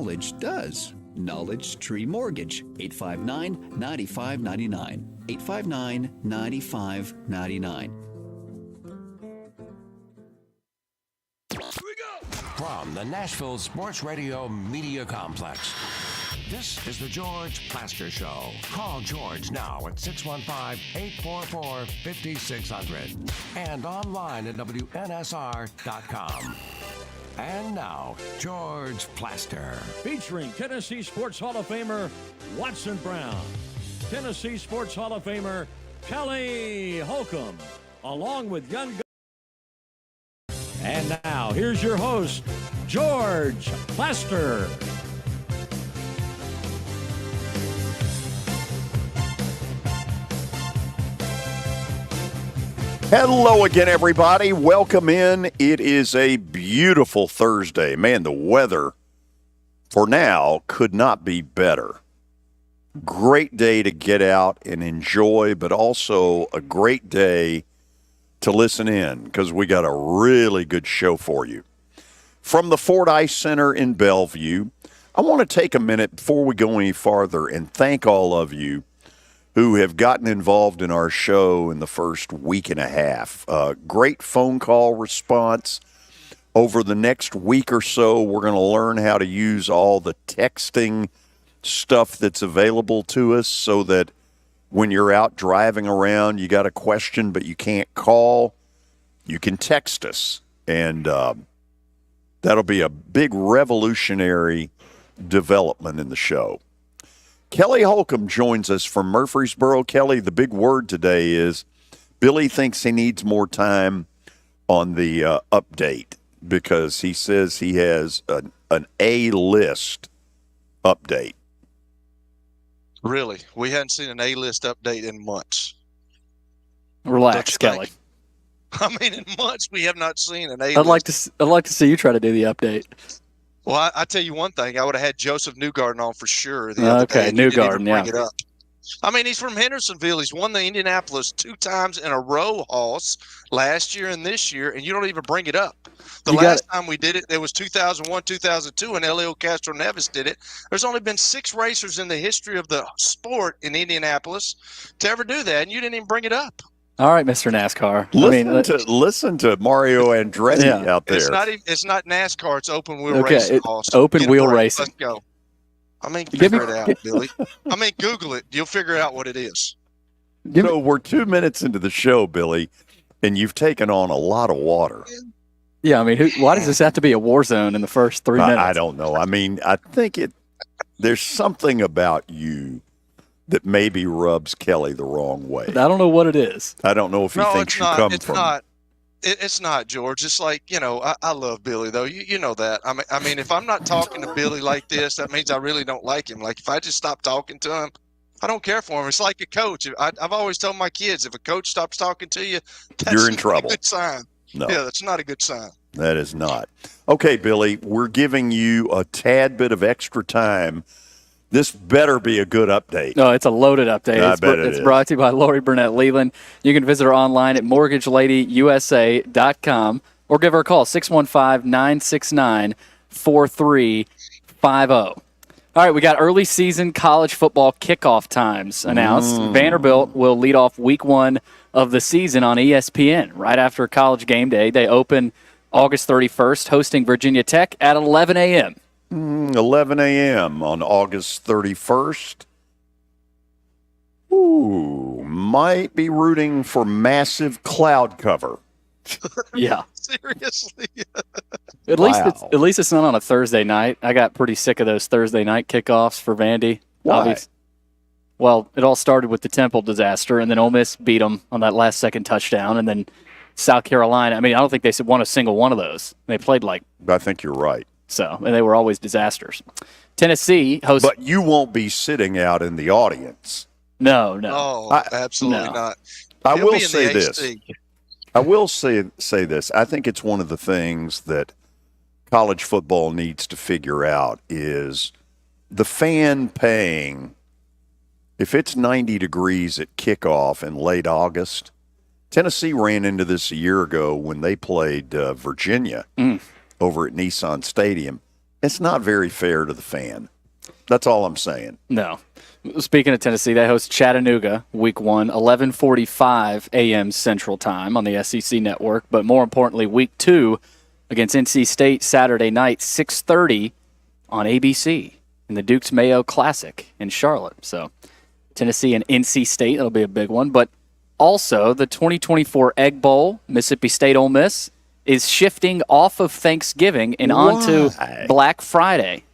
knowledge does. Knowledge Tree Mortgage, 859-9599, 859-9599. From the Nashville Sports Radio Media Complex, this is the George Plaster Show. Call George now at 615-844-5600 and online at WNSR.com. And now, George Plaster. Featuring Tennessee Sports Hall of Famer Watson Brown, Tennessee Sports Hall of Famer Kelly Holcomb, along with young. And now, here's your host, George Plaster. Hello again, everybody. Welcome in. It is a beautiful Thursday. Man, the weather for now could not be better. Great day to get out and enjoy, but also a great day to listen in because we got a really good show for you. From the Fordyce Center in Bellevue, I want to take a minute before we go any farther and thank all of you who have gotten involved in our show in the first week and a half. Great phone call response. Over the next week or so, we're going to learn how to use all the texting stuff that's available to us so that when you're out driving around, you got a question but you can't call, you can text us. And that'll be a big revolutionary development in the show. Kelly Holcomb joins us from Murfreesboro. Kelly, the big word today is Billy thinks he needs more time on the update because he says he has an A-list update. Really? We hadn't seen an A-list update in months. Relax, Kelly. I mean, in months we have not seen an A-list. I'd like to see you try to do the update. Well, I tell you one thing. I would have had Joseph Newgarden on for sure the other day. Okay, Newgarden, yeah. It up. I mean, he's from Hendersonville. He's won the Indianapolis 2 times in a row, Hoss, last year and this year, and you don't even bring it up. The last time we did it, it was 2001, 2002, and Elio Castro Neves did it. There's only been 6 racers in the history of the sport in Indianapolis to ever do that, and you didn't even bring it up. All right, Mr. NASCAR. Listen to Mario Andretti out there. It's not NASCAR. It's open wheel racing. It's open wheel racing. Let's go. I mean, figure it out, Billy. I mean, Google it. You'll figure out what it is. So we're 2 minutes into the show, Billy, and you've taken on a lot of water. Yeah, I mean, why does this have to be a war zone in the first 3 minutes? I don't know. I mean, I think there's something about you that maybe rubs Kelly the wrong way. I don't know what it is. I don't know if he thinks you come from. It's not, George. It's like, I love Billy, though. You know that. I mean, if I'm not talking to Billy like this, that means I really don't like him. Like, if I just stop talking to him, I don't care for him. It's like a coach. I've always told my kids, if a coach stops talking to you, you're in trouble. A good sign. No. Yeah, that's not a good sign. That is not. Okay, Billy, we're giving you a tad bit of extra time. This better be a good update. No, it's a loaded update. It's brought to you by Lori Burnett Leland. You can visit her online at mortgageladyyusa.com or give her a call, 615-969-4350. All right, we got early season college football kickoff times announced. Vanderbilt will lead off week 1 of the season on ESPN right after College Game Day. They open August 31st, hosting Virginia Tech at 11 a.m. 11 a.m. on August 31st. Ooh, might be rooting for massive cloud cover. Yeah. Seriously. At least it's not on a Thursday night. I got pretty sick of those Thursday night kickoffs for Vandy. Why? Well, it all started with the Temple disaster, and then Ole Miss beat them on that last-second touchdown, and then South Carolina. I mean, I don't think they won a single one of those. They played I think you're right. So, and they were always disasters. Tennessee hosts. But you won't be sitting out in the audience. No. Oh, absolutely not. I will say this. I think it's one of the things that college football needs to figure out is the fan paying. If it's 90 degrees at kickoff in late August, Tennessee ran into this a year ago when they played Virginia over at Nissan Stadium. It's not very fair to the fan. That's all I'm saying. No. Speaking of Tennessee, they host Chattanooga week 1, 11:45 a.m. Central Time on the SEC Network. But more importantly, week 2 against NC State Saturday night, 6:30 on ABC in the Dukes Mayo Classic in Charlotte. So Tennessee and NC State, that'll be a big one. But also the 2024 Egg Bowl, Mississippi State Ole Miss, is shifting off of Thanksgiving and onto Black Friday.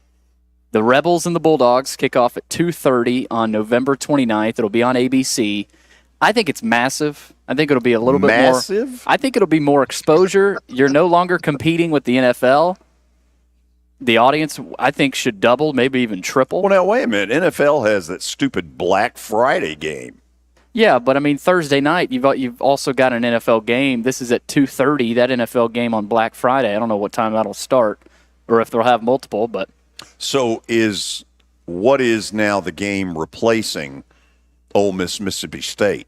The Rebels and the Bulldogs kick off at 2:30 on November 29th. It'll be on ABC. I think it's massive. I think it'll be a little bit more. Massive? I think it'll be more exposure. You're no longer competing with the NFL. The audience, I think, should double, maybe even triple. Well, now, wait a minute. NFL has that stupid Black Friday game. Yeah, but I mean, Thursday night, you've also got an NFL game. This is at 2:30, that NFL game on Black Friday. I don't know what time that'll start or if they'll have multiple, but. So what is now the game replacing Ole Miss, Mississippi State?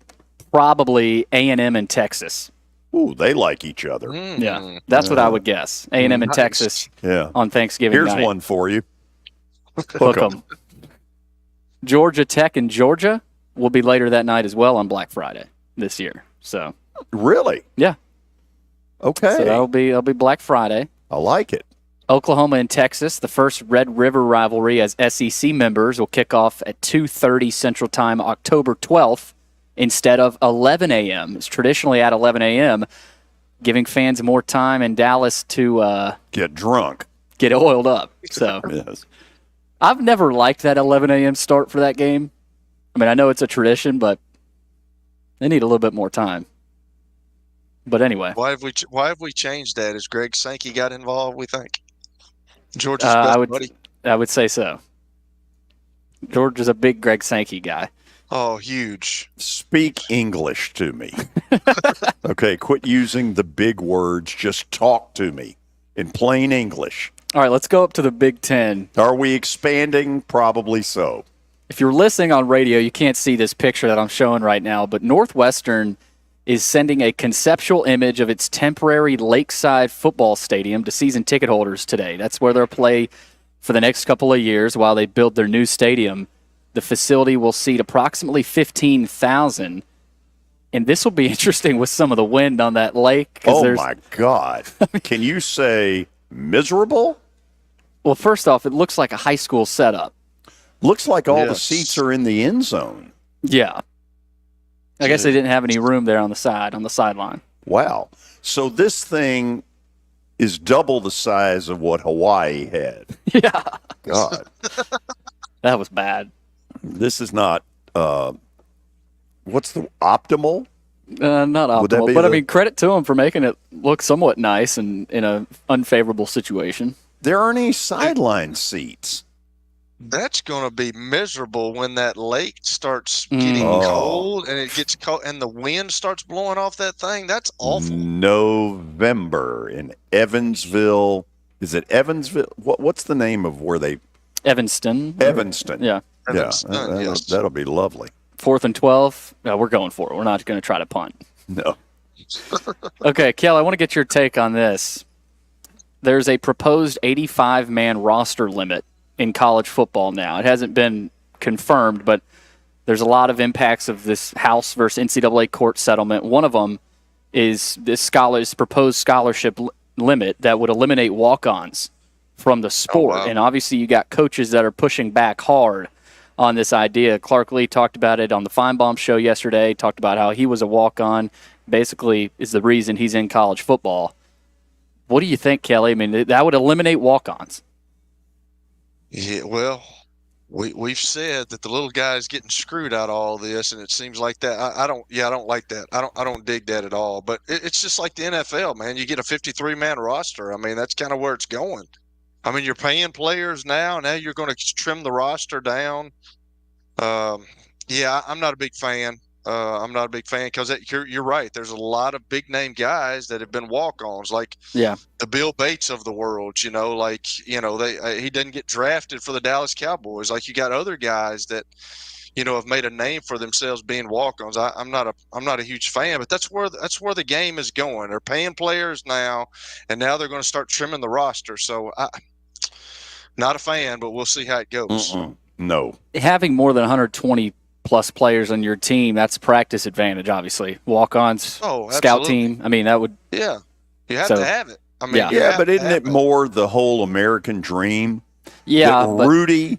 Probably A&M and Texas. Ooh, they like each other. Yeah, that's what I would guess. A&M and Texas on Thanksgiving night. Here's one for you. Hook 'em. Georgia Tech and Georgia will be later that night as well on Black Friday this year. So Really? yeah, Okay. so that'll be Black Friday. I like it. Oklahoma and Texas, the first Red River rivalry as SEC members, will kick off at 2:30 Central Time, October 12th, instead of 11 a.m. It's traditionally at 11 a.m., giving fans more time in Dallas to Get drunk. get oiled up. So Yes. I've never liked that 11 a.m. start for that game. I mean, I know it's a tradition, but they need a little bit more time. But anyway, Why have we changed that? Has Greg Sankey got involved, we think? George's best buddy? I would say so. George is a big Greg Sankey guy. Oh, huge. Speak English to me. Okay, quit using the big words. Just talk to me in plain English. All right, let's go up to the Big Ten. Are we expanding? Probably so. If you're listening on radio, you can't see this picture that I'm showing right now, but Northwestern is sending a conceptual image of its temporary lakeside football stadium to season ticket holders today. That's where they'll play for the next couple of years while they build their new stadium. The facility will seat approximately 15,000, and this will be interesting with some of the wind on that lake. Oh, my God. Can you say miserable? Well, first off, it looks like a high school setup. Looks like all the Yes. seats are in the end zone. Yeah. I guess they didn't have any room there on the sideline. Wow. So this thing is double the size of what Hawaii had. Yeah. God. That was bad. This is not, what's the optimal? Not Would that optimal, be but I the- mean, credit to them for making it look somewhat nice and in an unfavorable situation. There aren't any sideline seats. That's going to be miserable when that lake starts getting Oh. cold and it gets cold and the wind starts blowing off that thing. That's awful. November in Evansville. Is it Evansville? What's the name of where they? Evanston. Evanston. Yeah. Evanston, yes. That'll be lovely. 4th and 12. We're going for it. We're not going to try to punt. No. Okay, Kel, I want to get your take on this. There's a proposed 85-man roster limit in college football now. It hasn't been confirmed, but there's a lot of impacts of this House versus NCAA court settlement. One of them is this proposed scholarship limit that would eliminate walk-ons from the sport. Oh, wow. And obviously you got coaches that are pushing back hard on this idea. Clark Lee talked about it on the Feinbaum show yesterday, talked about how he was a walk-on, basically is the reason he's in college football. What do you think, Kelly? I mean, that would eliminate walk-ons. Yeah, well, we've said that the little guy is getting screwed out of all this, and it seems like that. I don't like that. I don't dig that at all. But it's just like the NFL, man. You get a 53-man roster. I mean, that's kind of where it's going. I mean, you're paying players now. Now you're going to trim the roster down. Yeah, I'm not a big fan. I'm not a big fan because you're right. There's a lot of big name guys that have been walk-ons, like the Bill Bates of the world. You know, like he didn't get drafted for the Dallas Cowboys. Like you got other guys that have made a name for themselves being walk-ons. I'm not a huge fan, but that's where the game is going. They're paying players now, and now they're going to start trimming the roster. So Not a fan, but we'll see how it goes. No. Having more than 120 plus players on your team, that's practice advantage, obviously. Walk-ons, Oh, scout absolutely. team. I mean, that would. Yeah, you have So- to have it. I mean, Yeah. you Yeah, have but to isn't have it more the whole American dream? Yeah, that but Rudy,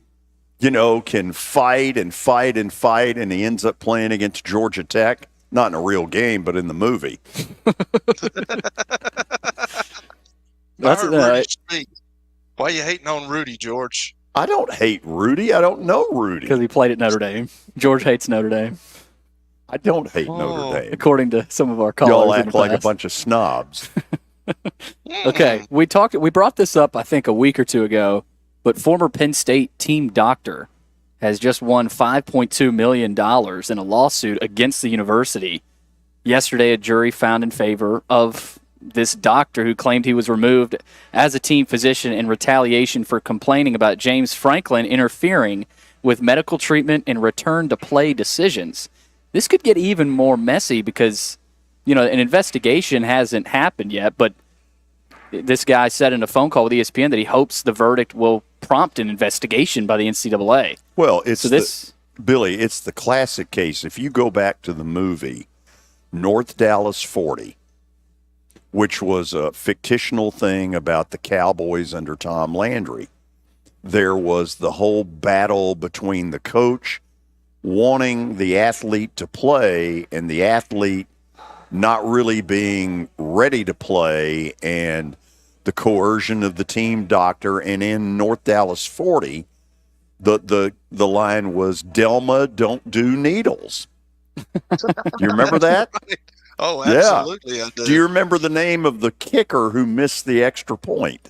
can fight and fight and fight, and he ends up playing against Georgia Tech. Not in a real game, but in the movie. That's I heard Rudy speak. Why are you hating on Rudy, George? I don't hate Rudy. I don't know Rudy. because he played at Notre Dame. George hates Notre Dame, I don't hate Oh. Notre Dame. according to some of our callers. Y'all in act the like a past. bunch of snobs. Okay, we brought this up, I think, a week or two ago, but former Penn State team doctor has just won $5.2 million in a lawsuit against the university. Yesterday, a jury found in favor of this doctor who claimed he was removed as a team physician in retaliation for complaining about James Franklin interfering with medical treatment and return to play decisions. This could get even more messy because, an investigation hasn't happened yet, but this guy said in a phone call with ESPN that he hopes the verdict will prompt an investigation by the NCAA. Well, it's So this, Billy, it's the classic case. If you go back to the movie North Dallas 40, which was a fictional thing about the Cowboys under Tom Landry, there was the whole battle between the coach wanting the athlete to play and the athlete not really being ready to play, and the coercion of the team doctor. And in North Dallas 40, the line was, Delma, don't do needles. Do you remember that? Oh, Yeah. absolutely, I do. Do you remember the name of the kicker who missed the extra point?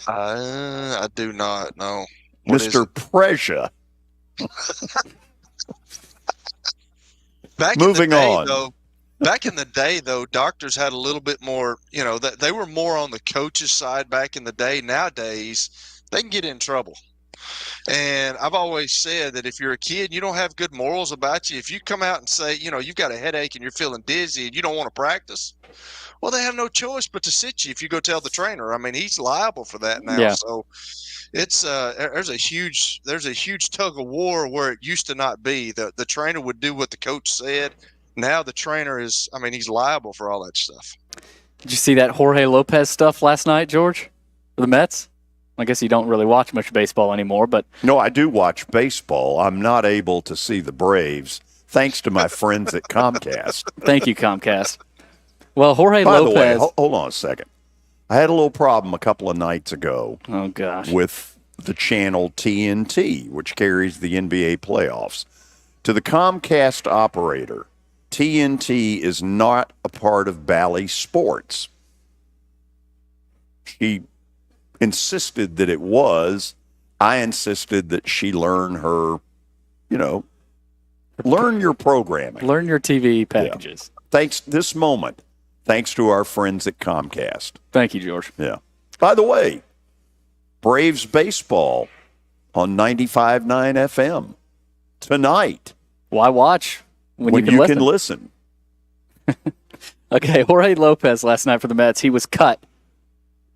I do not know. What is Mr. it? Pressure. Back Moving in the day, on. though, doctors had a little bit more, that they were more on the coach's side back in the day. Nowadays, they can get in trouble. And I've always said that if you're a kid and you don't have good morals about you, if you come out and say, you've got a headache and you're feeling dizzy and you don't want to practice, well, they have no choice but to sit you if you go tell the trainer. I mean, he's liable for that now. Yeah. So it's there's a huge tug of war where it used to not be. The trainer would do what the coach said. Now the trainer is, he's liable for all that stuff. did you see that Jorge Lopez stuff last night, George? For the Mets? I guess you don't really watch much baseball anymore, but No, I do watch baseball. I'm not able to see the Braves, thanks to my friends at Comcast. thank you, Comcast. Well, Jorge By Lopez. the way, hold on a second. I had a little problem a couple of nights ago Oh, gosh. with the channel TNT, which carries the NBA playoffs. To the Comcast operator, TNT is not a part of Bally Sports. She insisted that it was. I insisted that she learn her, learn your programming. Learn your TV packages. Thanks to our friends at Comcast. Thank you, George. Yeah. By the way, Braves baseball on 95.9 FM tonight Why watch when when you can listen? listen. Okay, Jorge Lopez last night for the Mets. He was cut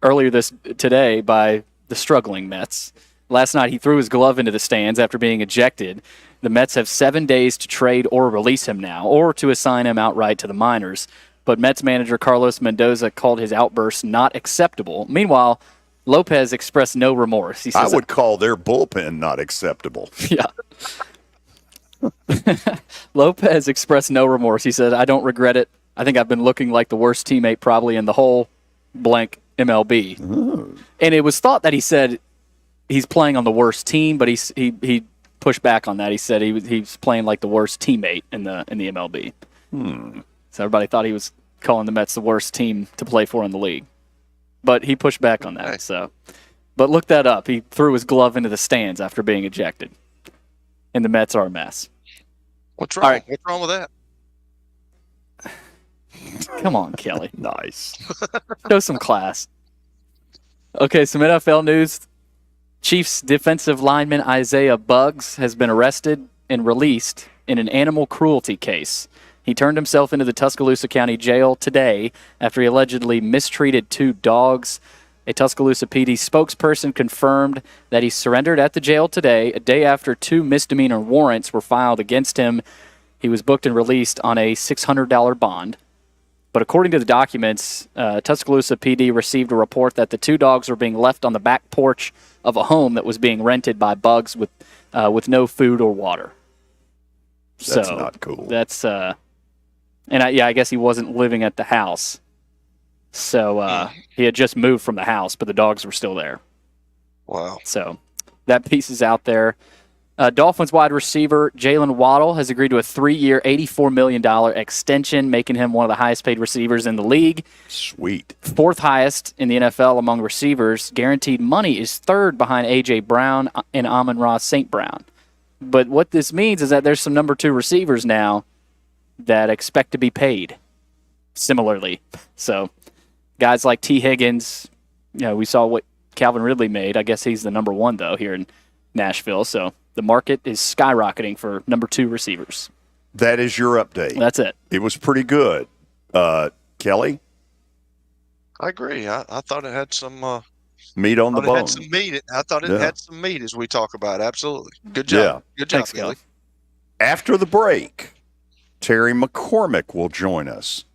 earlier today by the struggling Mets. Last night he threw his glove into the stands after being ejected. The Mets have 7 days to trade or release him now, or to assign him outright to the minors. But Mets manager Carlos Mendoza called his outburst not acceptable. Meanwhile, Lopez expressed no remorse. He I says, would call their bullpen not acceptable. Yeah. Lopez expressed no remorse. He said, I don't regret it. I think I've been looking like the worst teammate probably in the whole blank MLB. And it was thought that he said he's playing on the worst team, but he pushed back on that. He said he was playing like the worst teammate in the MLB. So everybody thought he was calling the Mets the worst team to play for in the league. But he pushed back on that. Okay. So, but look that up. He threw his glove into the stands after being ejected. And the Mets are a mess. What's wrong? All right. What's wrong with that? Come on, Kelly. Nice. Show some class. Okay, some NFL news. Chiefs defensive lineman Isaiah Buggs has been arrested and released in an animal cruelty case. He turned himself into the Tuscaloosa County Jail today after he allegedly mistreated 2 dogs. A Tuscaloosa PD spokesperson confirmed that he surrendered at the jail today, a day after 2 misdemeanor warrants were filed against him. He was booked and released on a $600 bond. But according to the documents, Tuscaloosa PD received a report that the 2 dogs were being left on the back porch of a home that was being rented by Bugs with no food or water. That's not cool. That's I guess he wasn't living at the house. So he had just moved from the house, but the dogs were still there. Wow. So that piece is out there. Dolphins wide receiver Jalen Waddle has agreed to a 3-year, $84 million extension, making him one of the highest-paid receivers in the league. Sweet. 4th highest in the NFL among receivers. Guaranteed money is 3rd behind A.J. Brown and Amon-Ra St. Brown. But what this means is that there's some number 2 receivers now that expect to be paid similarly. So guys like T. Higgins, we saw what Calvin Ridley made. I guess he's the number 1, though, here in Nashville. So the market is skyrocketing for number 2 receivers. That is your update. That's it. It was pretty good. Kelly? I agree. I thought it had some meat on the bone. Had some meat. I thought it had some meat as we talk about. Absolutely. Good job. Yeah. Good job, Thanks, Kelly. After the break, Terry McCormick will join us,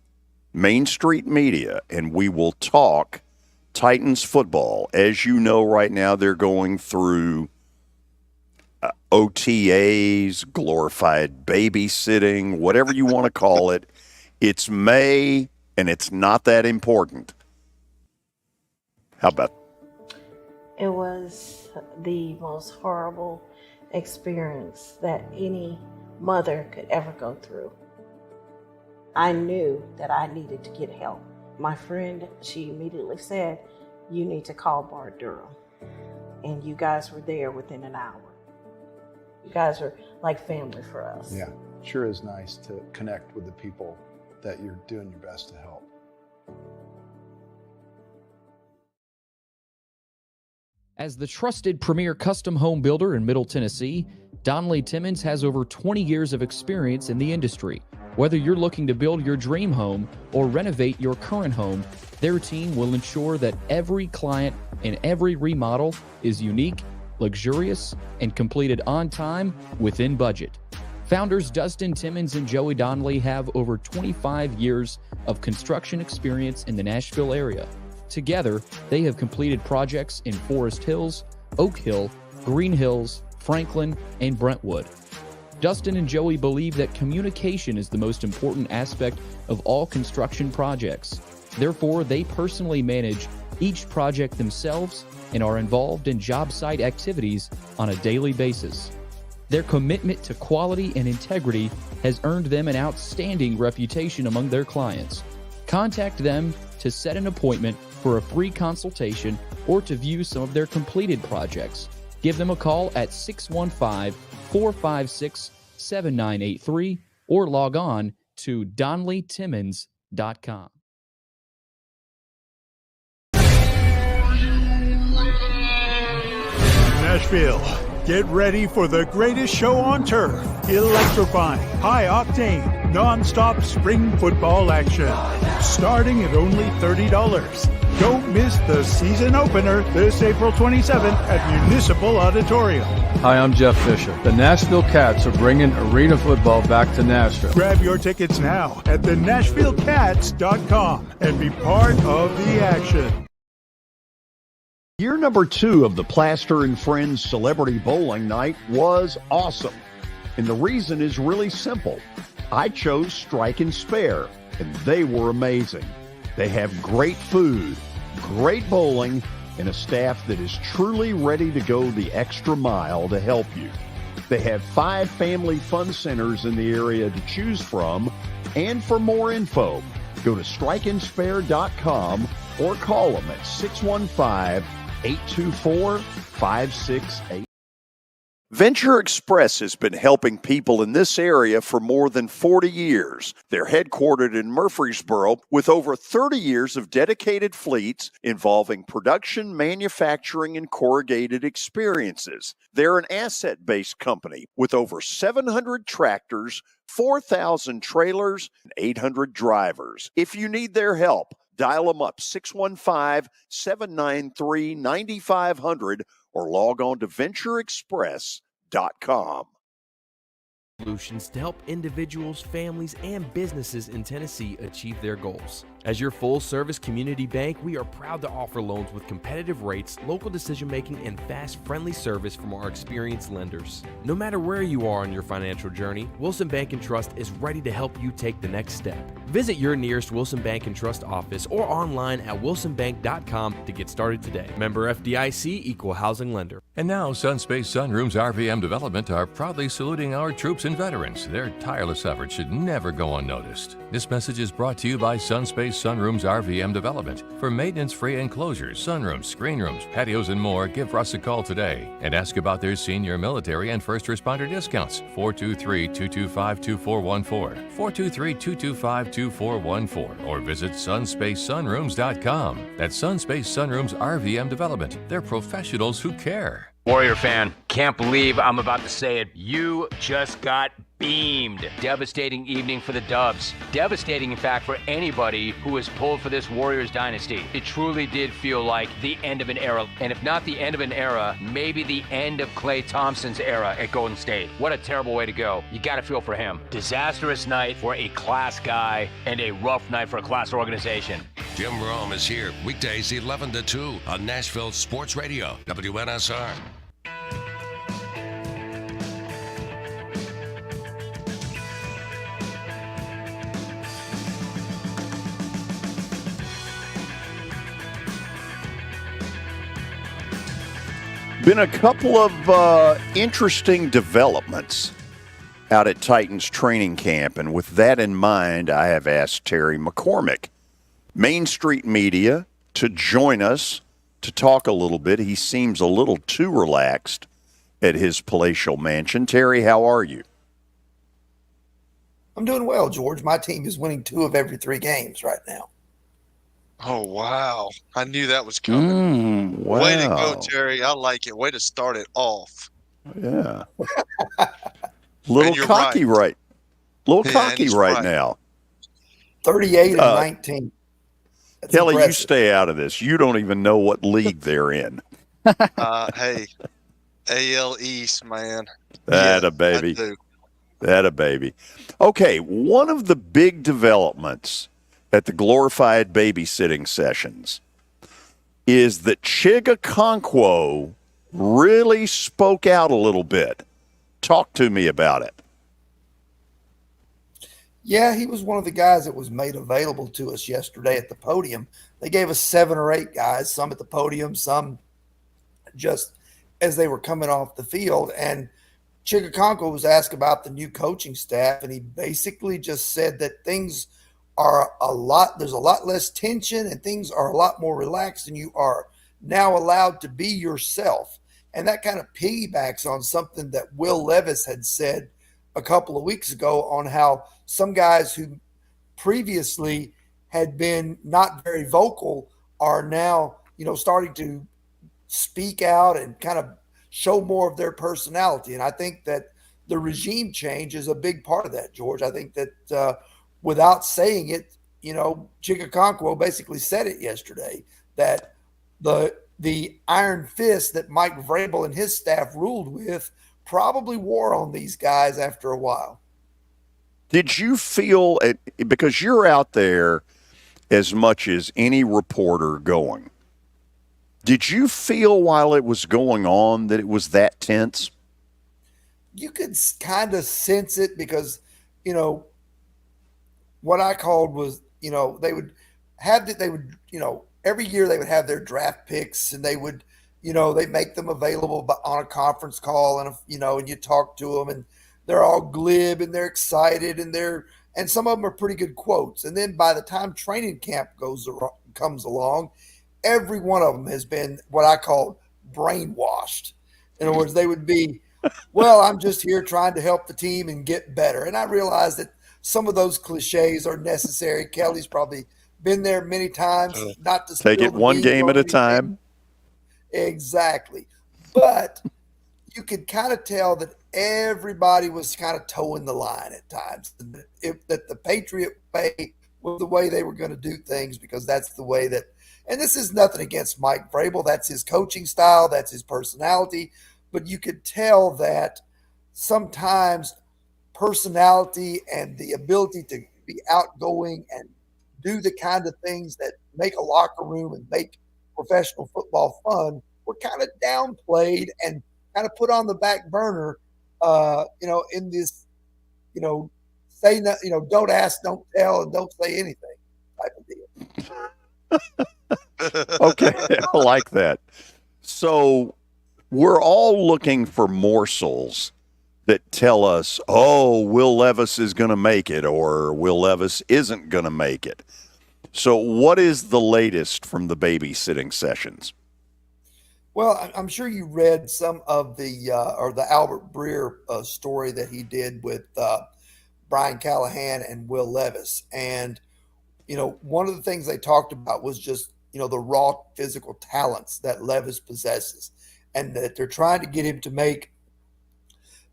Main Street Media, and we will talk Titans football. As you know, right now they're going through OTAs, glorified babysitting, whatever you want to call it. It's May, and it's not that important. How about It was the most horrible experience that any mother could ever go through. I knew that I needed to get help. My friend, she immediately said, "You need to call Bart Durham." And you guys were there within an hour. You guys are like family for us. Yeah, sure is nice to connect with the people that you're doing your best to help. As the trusted premier custom home builder in Middle Tennessee, Donnelly Timmons has over 20 years of experience in the industry. Whether you're looking to build your dream home or renovate your current home, their team will ensure that every client and every remodel is unique, luxurious, and completed on time within budget. Founders Dustin Timmons and Joey Donnelly have over 25 years of construction experience in the Nashville area. Together, they have completed projects in Forest Hills, Oak Hill, Green Hills, Franklin, and Brentwood. Dustin and Joey believe that communication is the most important aspect of all construction projects. Therefore, they personally manage each project themselves and are involved in job site activities on a daily basis. Their commitment to quality and integrity has earned them an outstanding reputation among their clients. Contact them to set an appointment for a free consultation or to view some of their completed projects. Give them a call at 615-456-7983 or log on to DonnellyTimmons.com. Nashville, get ready for the greatest show on turf. Electrifying, high-octane, non-stop spring football action. Starting at only $30. Don't miss the season opener this April 27th at Municipal Auditorium. Hi, I'm Jeff Fisher. The Nashville Cats are bringing arena football back to Nashville. Grab your tickets now at thenashvillecats.com and be part of the action. Year number 2 of the Plaster and Friends Celebrity Bowling Night was awesome. And the reason is really simple. I chose Strike and Spare, and they were amazing. They have great food, great bowling, and a staff that is truly ready to go the extra mile to help you. They have 5 family fun centers in the area to choose from. And for more info, go to strikeandspare.com or call them at 615-824-5688. Venture Express has been helping people in this area for more than 40 years. They're headquartered in Murfreesboro with over 30 years of dedicated fleets involving production, manufacturing, and corrugated experiences. They're an asset-based company with over 700 tractors, 4,000 trailers, and 800 drivers. If you need their help, Dial them up, 615-793-9500, or log on to ventureexpress.com. Solutions to help individuals, families, and businesses in Tennessee achieve their goals. As your full-service community bank, we are proud to offer loans with competitive rates, local decision-making, and fast, friendly service from our experienced lenders. No matter where you are on your financial journey, Wilson Bank & Trust is ready to help you take the next step. Visit your nearest Wilson Bank & Trust office or online at wilsonbank.com to get started today. Member FDIC, Equal Housing Lender. And now, Sunspace Sunrooms RVM Development are proudly saluting our troops and veterans. Their tireless efforts should never go unnoticed. This message is brought to you by Sunspace Sunrooms RVM Development. For maintenance-free enclosures, sunrooms, screen rooms, patios, and more, give Russ a call today and ask about their senior, military, and first responder discounts. 423-225-2414, 423-225-2414, or visit sunspacesunrooms.com. That's Sunspace Sunrooms RVM Development. They're professionals who care. Warrior fan, can't believe I'm about to say it. You just got beamed. Devastating evening for the Dubs. Devastating, in fact, for anybody who was pulled for this Warriors dynasty. It truly did feel like the end of an era. And if not the end of an era, maybe the end of Klay Thompson's era at Golden State. What a terrible way to go. You got to feel for him. Disastrous night for a class guy and a rough night for a class organization. Jim Rome is here weekdays 11 to 2 on Nashville Sports Radio, WNSR. Been a couple of interesting developments out at Titans training camp, and with that in mind, I have asked Terry McCormick, Main Street Media, to join us to talk a little bit. He seems a little too relaxed at his palatial mansion. Terry, how are you? I'm doing well, George. My team is winning 2 of every 3 games right now. Oh, wow. I knew that was coming. Wow. Way to go, Terry. I like it. Way to start it off. Yeah. Little cocky right. Little cocky right now. 38 and 19. That's Kelly, impressive. you stay out of this. You don't even know what league they're in. Hey, AL East, man. That a baby. That a baby. Okay, one of the big developments at the glorified babysitting sessions is that Chigakonkwo really spoke out a little bit. Talk to me about it. Yeah, he was one of the guys that was made available to us yesterday at the podium. They gave us 7 or 8 guys, some at the podium, some just as they were coming off the field. And Chigakonkwo was asked about the new coaching staff, and he basically just said that things are there's a lot less tension and things are a lot more relaxed, and you are now allowed to be yourself. And that kind of piggybacks on something that Will Levis had said a couple of weeks ago on how some guys who previously had been not very vocal are now, starting to speak out and kind of show more of their personality. And I think that the regime change is a big part of that, George. I think that without saying it, Chigakonkwo basically said it yesterday, that the iron fist that Mike Vrabel and his staff ruled with probably wore on these guys after a while. Did you feel, because you're out there as much as any reporter going, did you feel while it was going on that it was that tense? You could kind of sense it because, what I called was, they would every year they would have their draft picks and they would, they make them available on a conference call and, and you talk to them and they're all glib and they're excited and some of them are pretty good quotes. And then by the time training camp comes along, every one of them has been what I call brainwashed. In other words, they would be, well, I'm just here trying to help the team and get better. And I realize that some of those cliches are necessary. Kelly's probably been there many times. Not to take it one game at a time. Exactly. But you could kind of tell that everybody was kind of towing the line at times. That the Patriot way with the way they were going to do things, because that's the way that, and this is nothing against Mike Vrabel. That's his coaching style. That's his personality. But you could tell that sometimes personality and the ability to be outgoing and do the kind of things that make a locker room and make professional football fun were kind of downplayed and kind of put on the back burner, in this, say no, don't ask, don't tell, and don't say anything type of deal. Okay, I like that. So we're all looking for morsels that tell us, oh, Will Levis is going to make it, or Will Levis isn't going to make it. So what is the latest from the babysitting sessions? Well, I'm sure you read some of the Albert Breer story that he did with Brian Callahan and Will Levis. And, one of the things they talked about was just, the raw physical talents that Levis possesses, and that they're trying to get him to make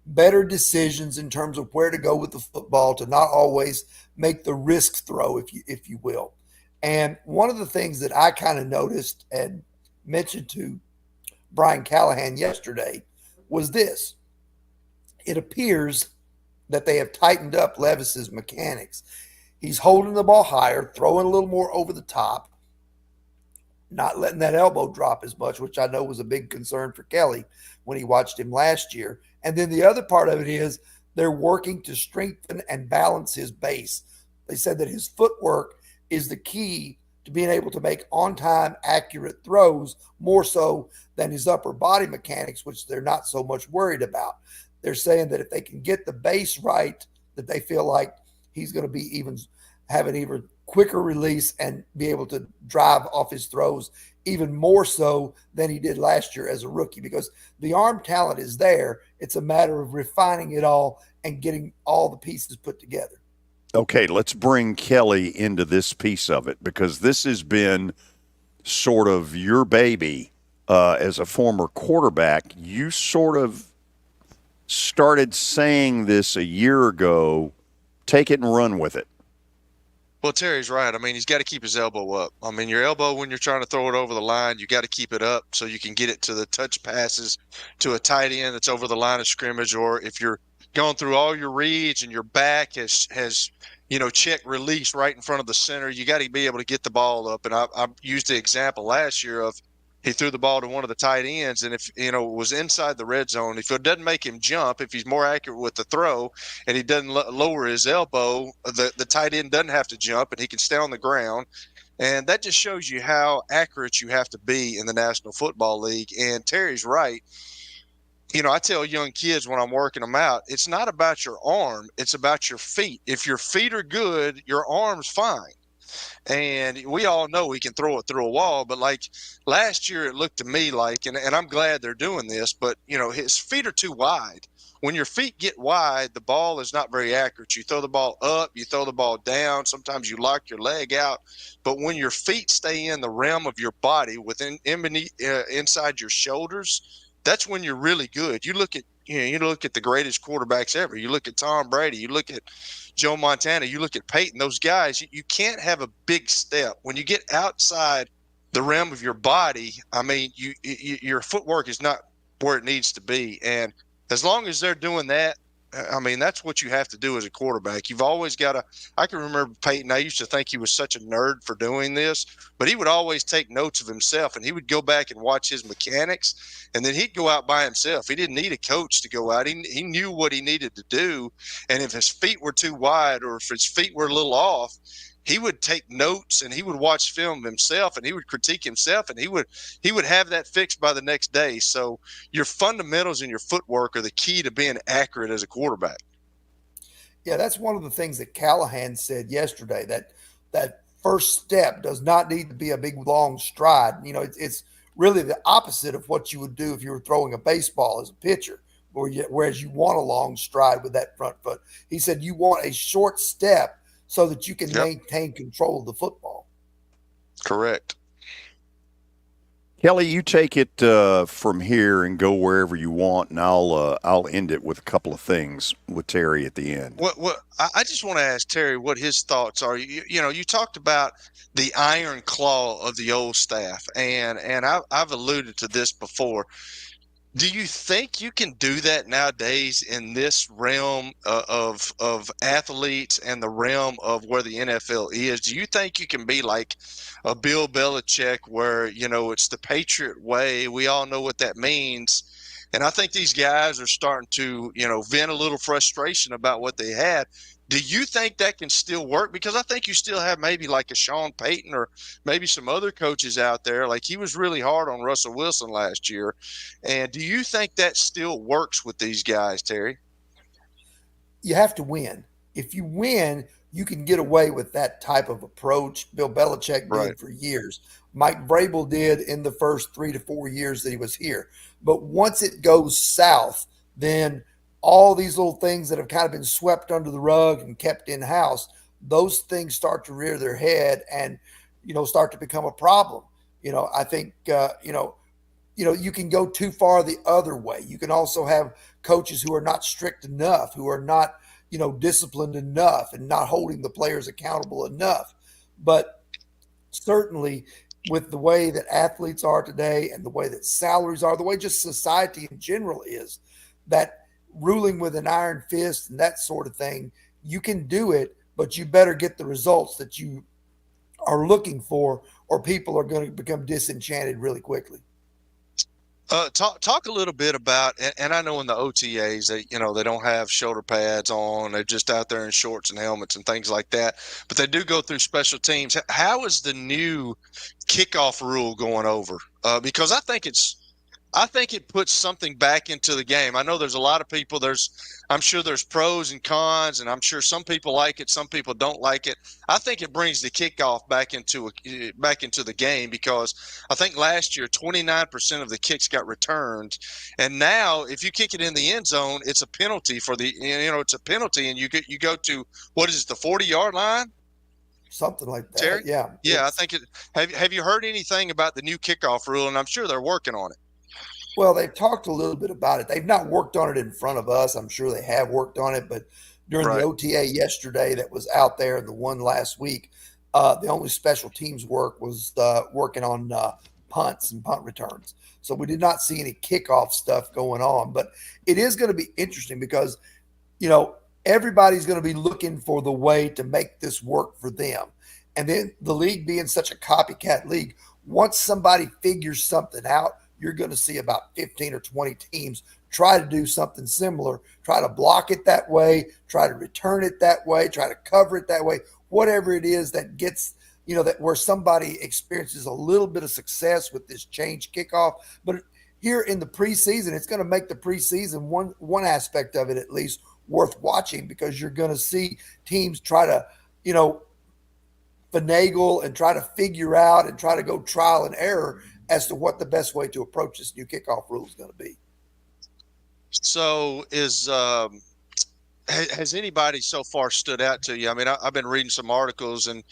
better decisions in terms of where to go with the football, to not always make the risk throw, if you will. And one of the things that I kind of noticed and mentioned to Brian Callahan yesterday was this. It appears that they have tightened up Levis's mechanics. He's holding the ball higher, throwing a little more over the top, not letting that elbow drop as much, which I know was a big concern for Kelly when he watched him last year. And then the other part of it is they're working to strengthen and balance his base. They said that his footwork is the key to being able to make on-time, accurate throws, more so than his upper body mechanics, which they're not so much worried about. They're saying that if they can get the base right, that they feel like he's going to be have an even quicker release and be able to drive off his throws even more so than he did last year as a rookie, because the arm talent is there. It's a matter of refining it all and getting all the pieces put together. Okay, let's bring Kelly into this piece of it, because this has been sort of your baby as a former quarterback. You sort of started saying this a year ago. Take it and run with it. Well, Terry's right. I mean, he's got to keep his elbow up. I mean, your elbow, when you're trying to throw it over the line, you got to keep it up so you can get it to the touch passes to a tight end that's over the line of scrimmage. Or if you're going through all your reads and your back has check release right in front of the center, you got to be able to get the ball up. And I used the example last year of he threw the ball to one of the tight ends, and if it was inside the red zone, if it doesn't make him jump, if he's more accurate with the throw and he doesn't lower his elbow, the tight end doesn't have to jump and he can stay on the ground. And that just shows you how accurate you have to be in the National Football League. And Terry's right. I tell young kids when I'm working them out, it's not about your arm, it's about your feet. If your feet are good, your arm's fine. And we all know he can throw it through a wall, but like last year, it looked to me like, and I'm glad they're doing this, but his feet are too wide. When your feet get wide, the ball is not very accurate. You throw the ball up, you throw the ball down. Sometimes you lock your leg out, but when your feet stay in the realm of your body, inside your shoulders, that's when you're really good. You look at the greatest quarterbacks ever. You look at Tom Brady. You look at Joe Montana. You look at Peyton. Those guys, you can't have a big step. When you get outside the realm of your body, I mean, your footwork is not where it needs to be. And as long as they're doing that, I mean, that's what you have to do as a quarterback. You've always got to – I can remember Peyton. I used to think he was such a nerd for doing this, but he would always take notes of himself, and he would go back and watch his mechanics, and then he'd go out by himself. He didn't need a coach to go out. He knew what he needed to do, and if his feet were too wide or if his feet were a little off, he would take notes and he would watch film himself and he would critique himself, and he would have that fixed by the next day. So your fundamentals and your footwork are the key to being accurate as a quarterback. Yeah, that's one of the things that Callahan said yesterday, that first step does not need to be a big, long stride. It's really the opposite of what you would do if you were throwing a baseball as a pitcher, whereas you want a long stride with that front foot. He said you want a short step so that you can maintain control of the football. Correct. Kelly, you take it from here and go wherever you want, and I'll end it with a couple of things with Terry at the end. What I just want to ask Terry what his thoughts are. You talked about the iron claw of the old staff, and I've alluded to this before. Do you think you can do that nowadays in this realm of athletes and the realm of where the NFL is? Do you think you can be like a Bill Belichick where, it's the Patriot way? We all know what that means. And I think these guys are starting to, vent a little frustration about what they had. Do you think that can still work? Because I think you still have maybe like a Sean Payton or maybe some other coaches out there. Like he was really hard on Russell Wilson last year. And do you think that still works with these guys, Terry? You have to win. If you win, you can get away with that type of approach. Bill Belichick did for years. Mike Vrabel did in the first 3 to 4 years that he was here. But once it goes south, then all these little things that have kind of been swept under the rug and kept in house, those things start to rear their head and, start to become a problem. I think, you can go too far the other way. You can also have coaches who are not strict enough, who are not, disciplined enough and not holding the players accountable enough. But certainly with the way that athletes are today and the way that salaries are, the way just society in general is, that ruling with an iron fist and that sort of thing, you can do it, but you better get the results that you are looking for, or people are going to become disenchanted really quickly. Talk a little bit about, and I know in the OTAs, they don't have shoulder pads on. They're just out there in shorts and helmets and things like that. But they do go through special teams. How is the new kickoff rule going over? Because I think it puts something back into the game. I know there's a lot of people. I'm sure there's pros and cons, and I'm sure some people like it, some people don't like it. I think it brings the kickoff back into the game, because I think last year 29% of the kicks got returned, and now if you kick it in the end zone, it's a penalty it's a penalty, and you go to, what is it, the 40-yard line? Something like that. Terry? Yeah. I think it. Have you heard anything about the new kickoff rule? And I'm sure they're working on it. Well, they've talked a little bit about it. They've not worked on it in front of us. I'm sure they have worked on it, but during the OTA yesterday that was out there, and the one last week, the only special teams work was working on punts and punt returns. So we did not see any kickoff stuff going on, but it is going to be interesting because, everybody's going to be looking for the way to make this work for them. And then the league being such a copycat league, once somebody figures something out, you're going to see about 15 or 20 teams try to do something similar, try to block it that way, try to return it that way, try to cover it that way, whatever it is that gets, that where somebody experiences a little bit of success with this change kickoff. But here in the preseason, it's going to make the preseason one aspect of it at least worth watching, because you're going to see teams try to, finagle and try to figure out and try to go trial and error as to what the best way to approach this new kickoff rule is going to be. So has anybody so far stood out to you? I mean, I've been reading some articles, and,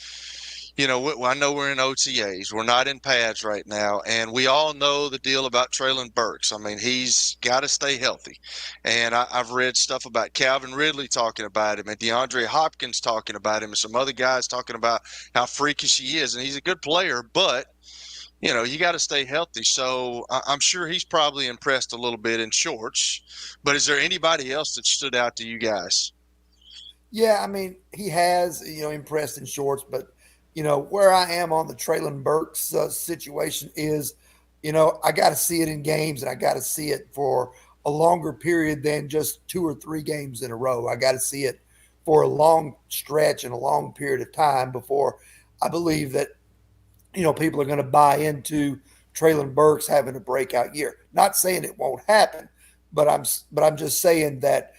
I know we're in OTAs. We're not in pads right now. And we all know the deal about Traylon Burks. I mean, he's got to stay healthy. And I've read stuff about Calvin Ridley talking about him, and DeAndre Hopkins talking about him, and some other guys talking about how freakish he is. And he's a good player, but you got to stay healthy. So I'm sure he's probably impressed a little bit in shorts. But is there anybody else that stood out to you guys? Yeah, I mean, he has, impressed in shorts. But, where I am on the Traylon Burks situation is, I got to see it in games, and I got to see it for a longer period than just 2 or 3 games in a row. I got to see it for a long stretch and a long period of time before I believe that, people are going to buy into Traylon Burks having a breakout year. Not saying it won't happen, but I'm just saying that,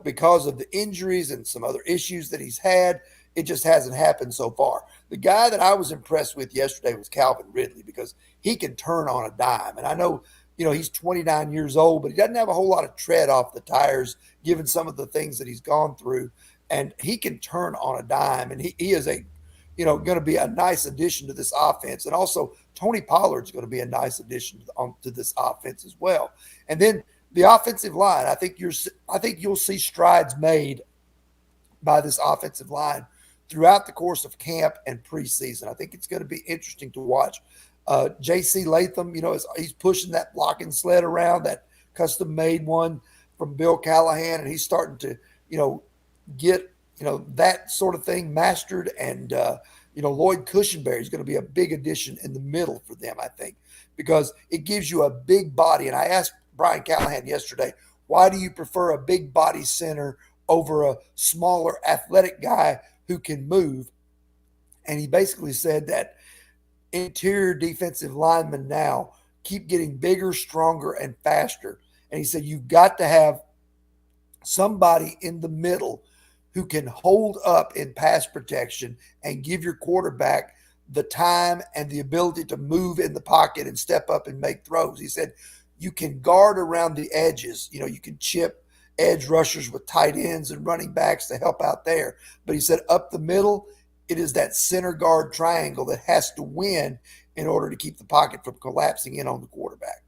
because of the injuries and some other issues that he's had, it just hasn't happened so far. The guy that I was impressed with yesterday was Calvin Ridley, because he can turn on a dime. And I know, he's 29 years old, but he doesn't have a whole lot of tread off the tires, given some of the things that he's gone through. And he can turn on a dime, and he is going to be a nice addition to this offense. And also Tony Pollard's going to be a nice addition to this offense as well. And then the offensive line, I think you'll see strides made by this offensive line throughout the course of camp and preseason. I think it's going to be interesting to watch. J.C. Latham, he's pushing that blocking sled around, that custom-made one from Bill Callahan, and he's starting to, get, that sort of thing mastered. And, Lloyd Cushenberry is going to be a big addition in the middle for them, I think, because it gives you a big body. And I asked Brian Callahan yesterday, why do you prefer a big body center over a smaller athletic guy who can move? And he basically said that interior defensive linemen now keep getting bigger, stronger, and faster. And he said, you've got to have somebody in the middle who can hold up in pass protection and give your quarterback the time and the ability to move in the pocket and step up and make throws. He said, you can guard around the edges. You can chip edge rushers with tight ends and running backs to help out there. But he said up the middle, it is that center guard triangle that has to win in order to keep the pocket from collapsing in on the quarterback.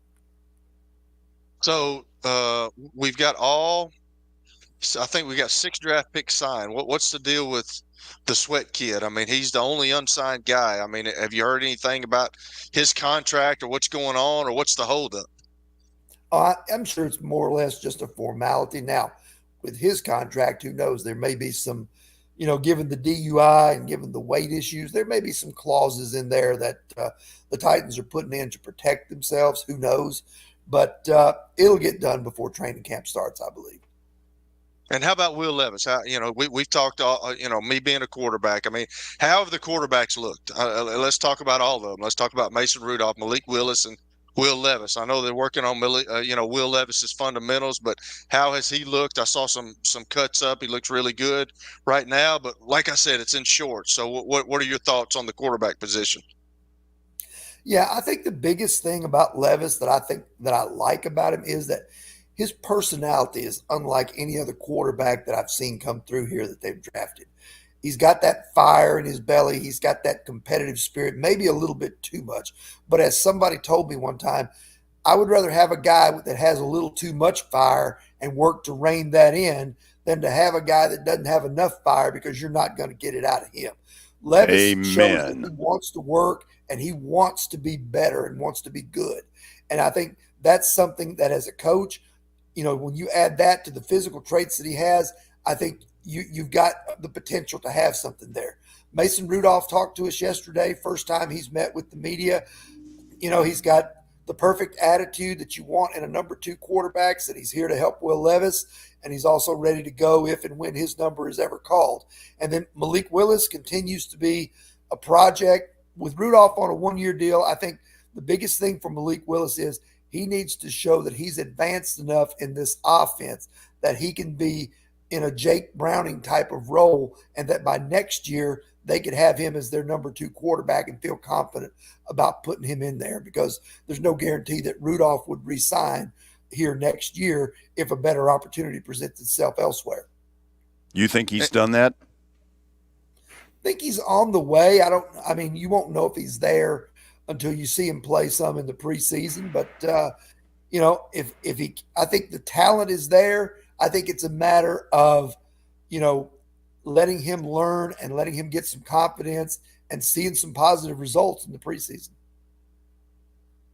So we've got I think we got 6 draft picks signed. What's the deal with the Sweat kid? I mean, he's the only unsigned guy. I mean, have you heard anything about his contract or what's going on or what's the holdup? I'm sure it's more or less just a formality. Now, with his contract, who knows? There may be some, given the DUI and given the weight issues, there may be some clauses in there that the Titans are putting in to protect themselves. Who knows? But it'll get done before training camp starts, I believe. And how about Will Levis? We've talked, me being a quarterback. I mean, how have the quarterbacks looked? Let's talk about all of them. Let's talk about Mason Rudolph, Malik Willis, and Will Levis. I know they're working on Will Levis's fundamentals, but how has he looked? I saw some cuts up. He looks really good right now, but like I said, it's in shorts. So what are your thoughts on the quarterback position? Yeah, I think the biggest thing about Levis that I like about him is that his personality is unlike any other quarterback that I've seen come through here that they've drafted. He's got that fire in his belly. He's got that competitive spirit, maybe a little bit too much. But as somebody told me one time, I would rather have a guy that has a little too much fire and work to rein that in than to have a guy that doesn't have enough fire because you're not going to get it out of him. Levis shows that he wants to work and he wants to be better and wants to be good. And I think that's something that as a coach, when you add that to the physical traits that he has, I think you've got the potential to have something there. Mason Rudolph talked to us yesterday, first time he's met with the media. He's got the perfect attitude that you want in a number 2 quarterback, that he's here to help Will Levis, and he's also ready to go if and when his number is ever called. And then Malik Willis continues to be a project. With Rudolph on a 1-year deal, I think the biggest thing for Malik Willis is he needs to show that he's advanced enough in this offense that he can be in a Jake Browning type of role, and that by next year they could have him as their number 2 quarterback and feel confident about putting him in there, because there's no guarantee that Rudolph would re-sign here next year if a better opportunity presents itself elsewhere. You think he's done that? I think he's on the way. You won't know if he's there until you see him play some in the preseason. But, I think the talent is there. I think it's a matter of, letting him learn and letting him get some confidence and seeing some positive results in the preseason.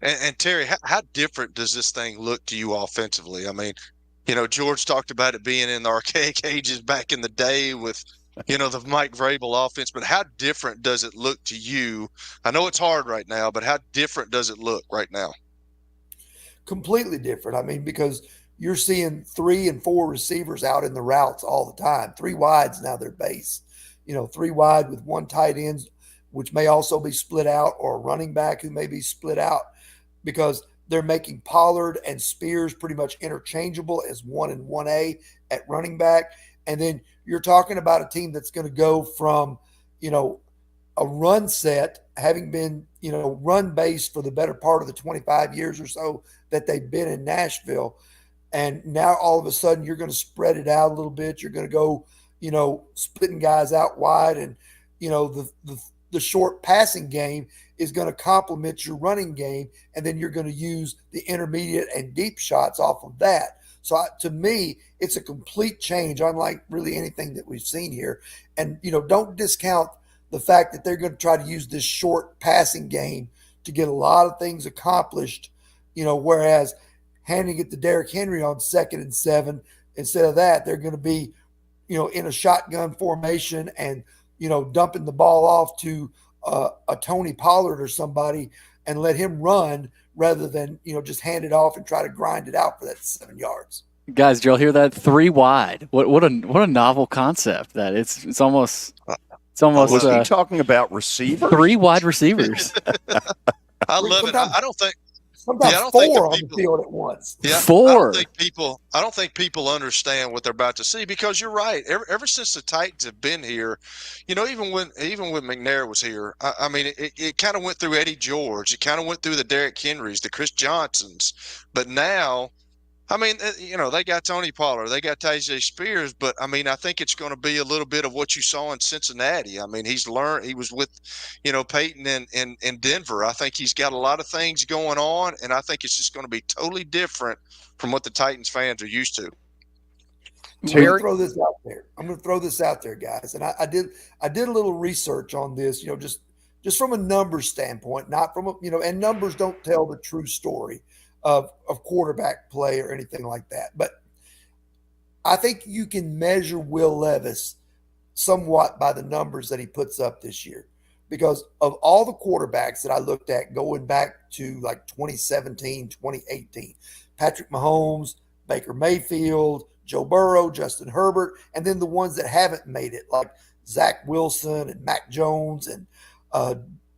And Terry, how different does this thing look to you offensively? I mean, George talked about it being in the archaic ages back in the day with, the Mike Vrabel offense, but how different does it look to you? I know it's hard right now, but how different does it look right now? Completely different. Because you're seeing 3 and 4 receivers out in the routes all the time. 3 wides now their base. 3 wide with 1 tight end, which may also be split out, or a running back who may be split out, because they're making Pollard and Spears pretty much interchangeable as 1 and 1A at running back. And then you're talking about a team that's going to go from, a run set, having been, run based for the better part of the 25 years or so that they've been in Nashville. And now all of a sudden you're going to spread it out a little bit. You're going to go, splitting guys out wide, and, the short passing game is going to complement your running game, and then you're going to use the intermediate and deep shots off of that. So to me, it's a complete change, unlike really anything that we've seen here. And, don't discount the fact that they're going to try to use this short passing game to get a lot of things accomplished, whereas handing it to Derrick Henry on 2nd and 7, instead of that, they're going to be, in a shotgun formation and, dumping the ball off to a Tony Pollard or somebody and let him run rather than, just hand it off and try to grind it out for that 7 yards. Guys, did y'all hear that? 3 wide. What a novel concept that it's almost. Was he talking about receivers? 3 wide receivers. I love it. I don't think. Sometimes I don't 4 think on the field at once. Yeah, 4. I don't think people understand what they're about to see, because you're right. Ever since the Titans have been here, even when McNair was here, I mean, it kind of went through Eddie George. It kind of went through the Derrick Henrys, the Chris Johnsons. But now, I mean, they got Tony Pollard, they got Tajay Spears, but I mean, I think it's going to be a little bit of what you saw in Cincinnati. I mean, he's learned. He was with, Peyton in Denver. I think he's got a lot of things going on, and I think it's just going to be totally different from what the Titans fans are used to. I'm going to throw this out there, guys. And I did a little research on this, just from a numbers standpoint, not from and numbers don't tell the true story of quarterback play or anything like that. But I think you can measure Will Levis somewhat by the numbers that he puts up this year, because of all the quarterbacks that I looked at going back to like 2017, 2018, Patrick Mahomes, Baker Mayfield, Joe Burrow, Justin Herbert, and then the ones that haven't made it, like Zach Wilson and Mac Jones and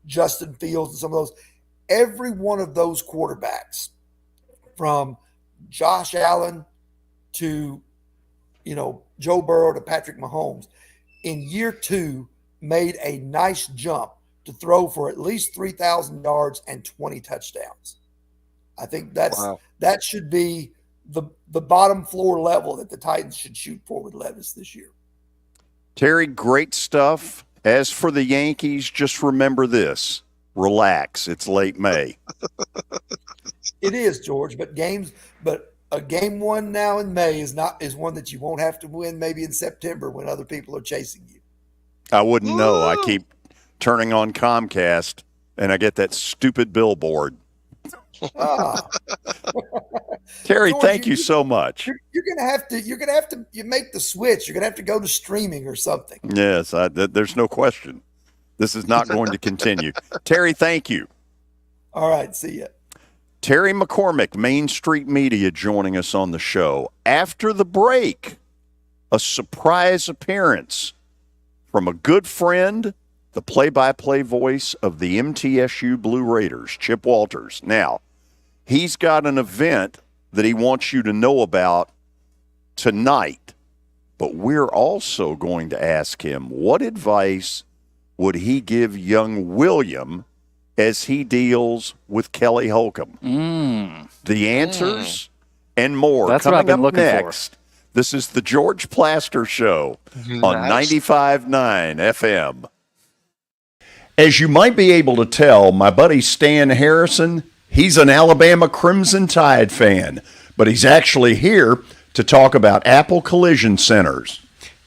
Justin Fields and some of those. Every one of those quarterbacks, from Josh Allen to, Joe Burrow to Patrick Mahomes, in year 2 made a nice jump to throw for at least 3,000 yards and 20 touchdowns. I think that should be the bottom floor level that the Titans should shoot for with Levis this year. Terry, great stuff. As for the Yankees, just remember this. Relax. It's late May. It is, George, but a game won now in May is one that you won't have to win maybe in September when other people are chasing you. I wouldn't know. I keep turning on Comcast and I get that stupid billboard. Terry, George, thank you so much. You're gonna have to you make the switch. You're gonna have to go to streaming or something. Yes, there's no question. This is not going to continue. Terry, thank you. All right, see ya. Terry McCormick, Main Street Media, joining us on the show. After the break, a surprise appearance from a good friend, the play-by-play voice of the MTSU Blue Raiders, Chip Walters. Now, he's got an event that he wants you to know about tonight, but we're also going to ask him what advice would he give young William as he deals with Kelly Holcomb. The answers and more That's what I've coming been up looking next. for. This is the George Plaster Show on 95.9 FM. As you might be able to tell, my buddy Stan Harrison, he's an Alabama Crimson Tide fan, but he's actually here to talk about Apple Collision Centers.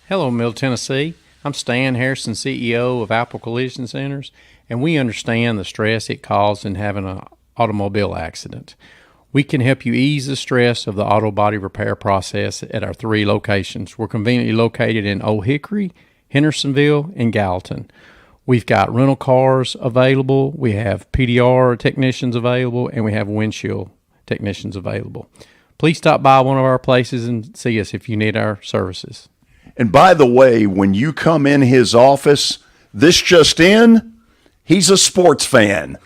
Hello, Middle Tennessee. I'm Stan Harrison, CEO of Apple Collision Centers, and we understand the stress it causes in having an automobile accident. We can help you ease the stress of the auto body repair process at our 3 locations. We're conveniently located in Old Hickory, Hendersonville, and Gallatin. We've got rental cars available, we have PDR technicians available, and we have windshield technicians available. Please stop by one of our places and see us if you need our services. And by the way, when you come in his office, this just in, he's a sports fan.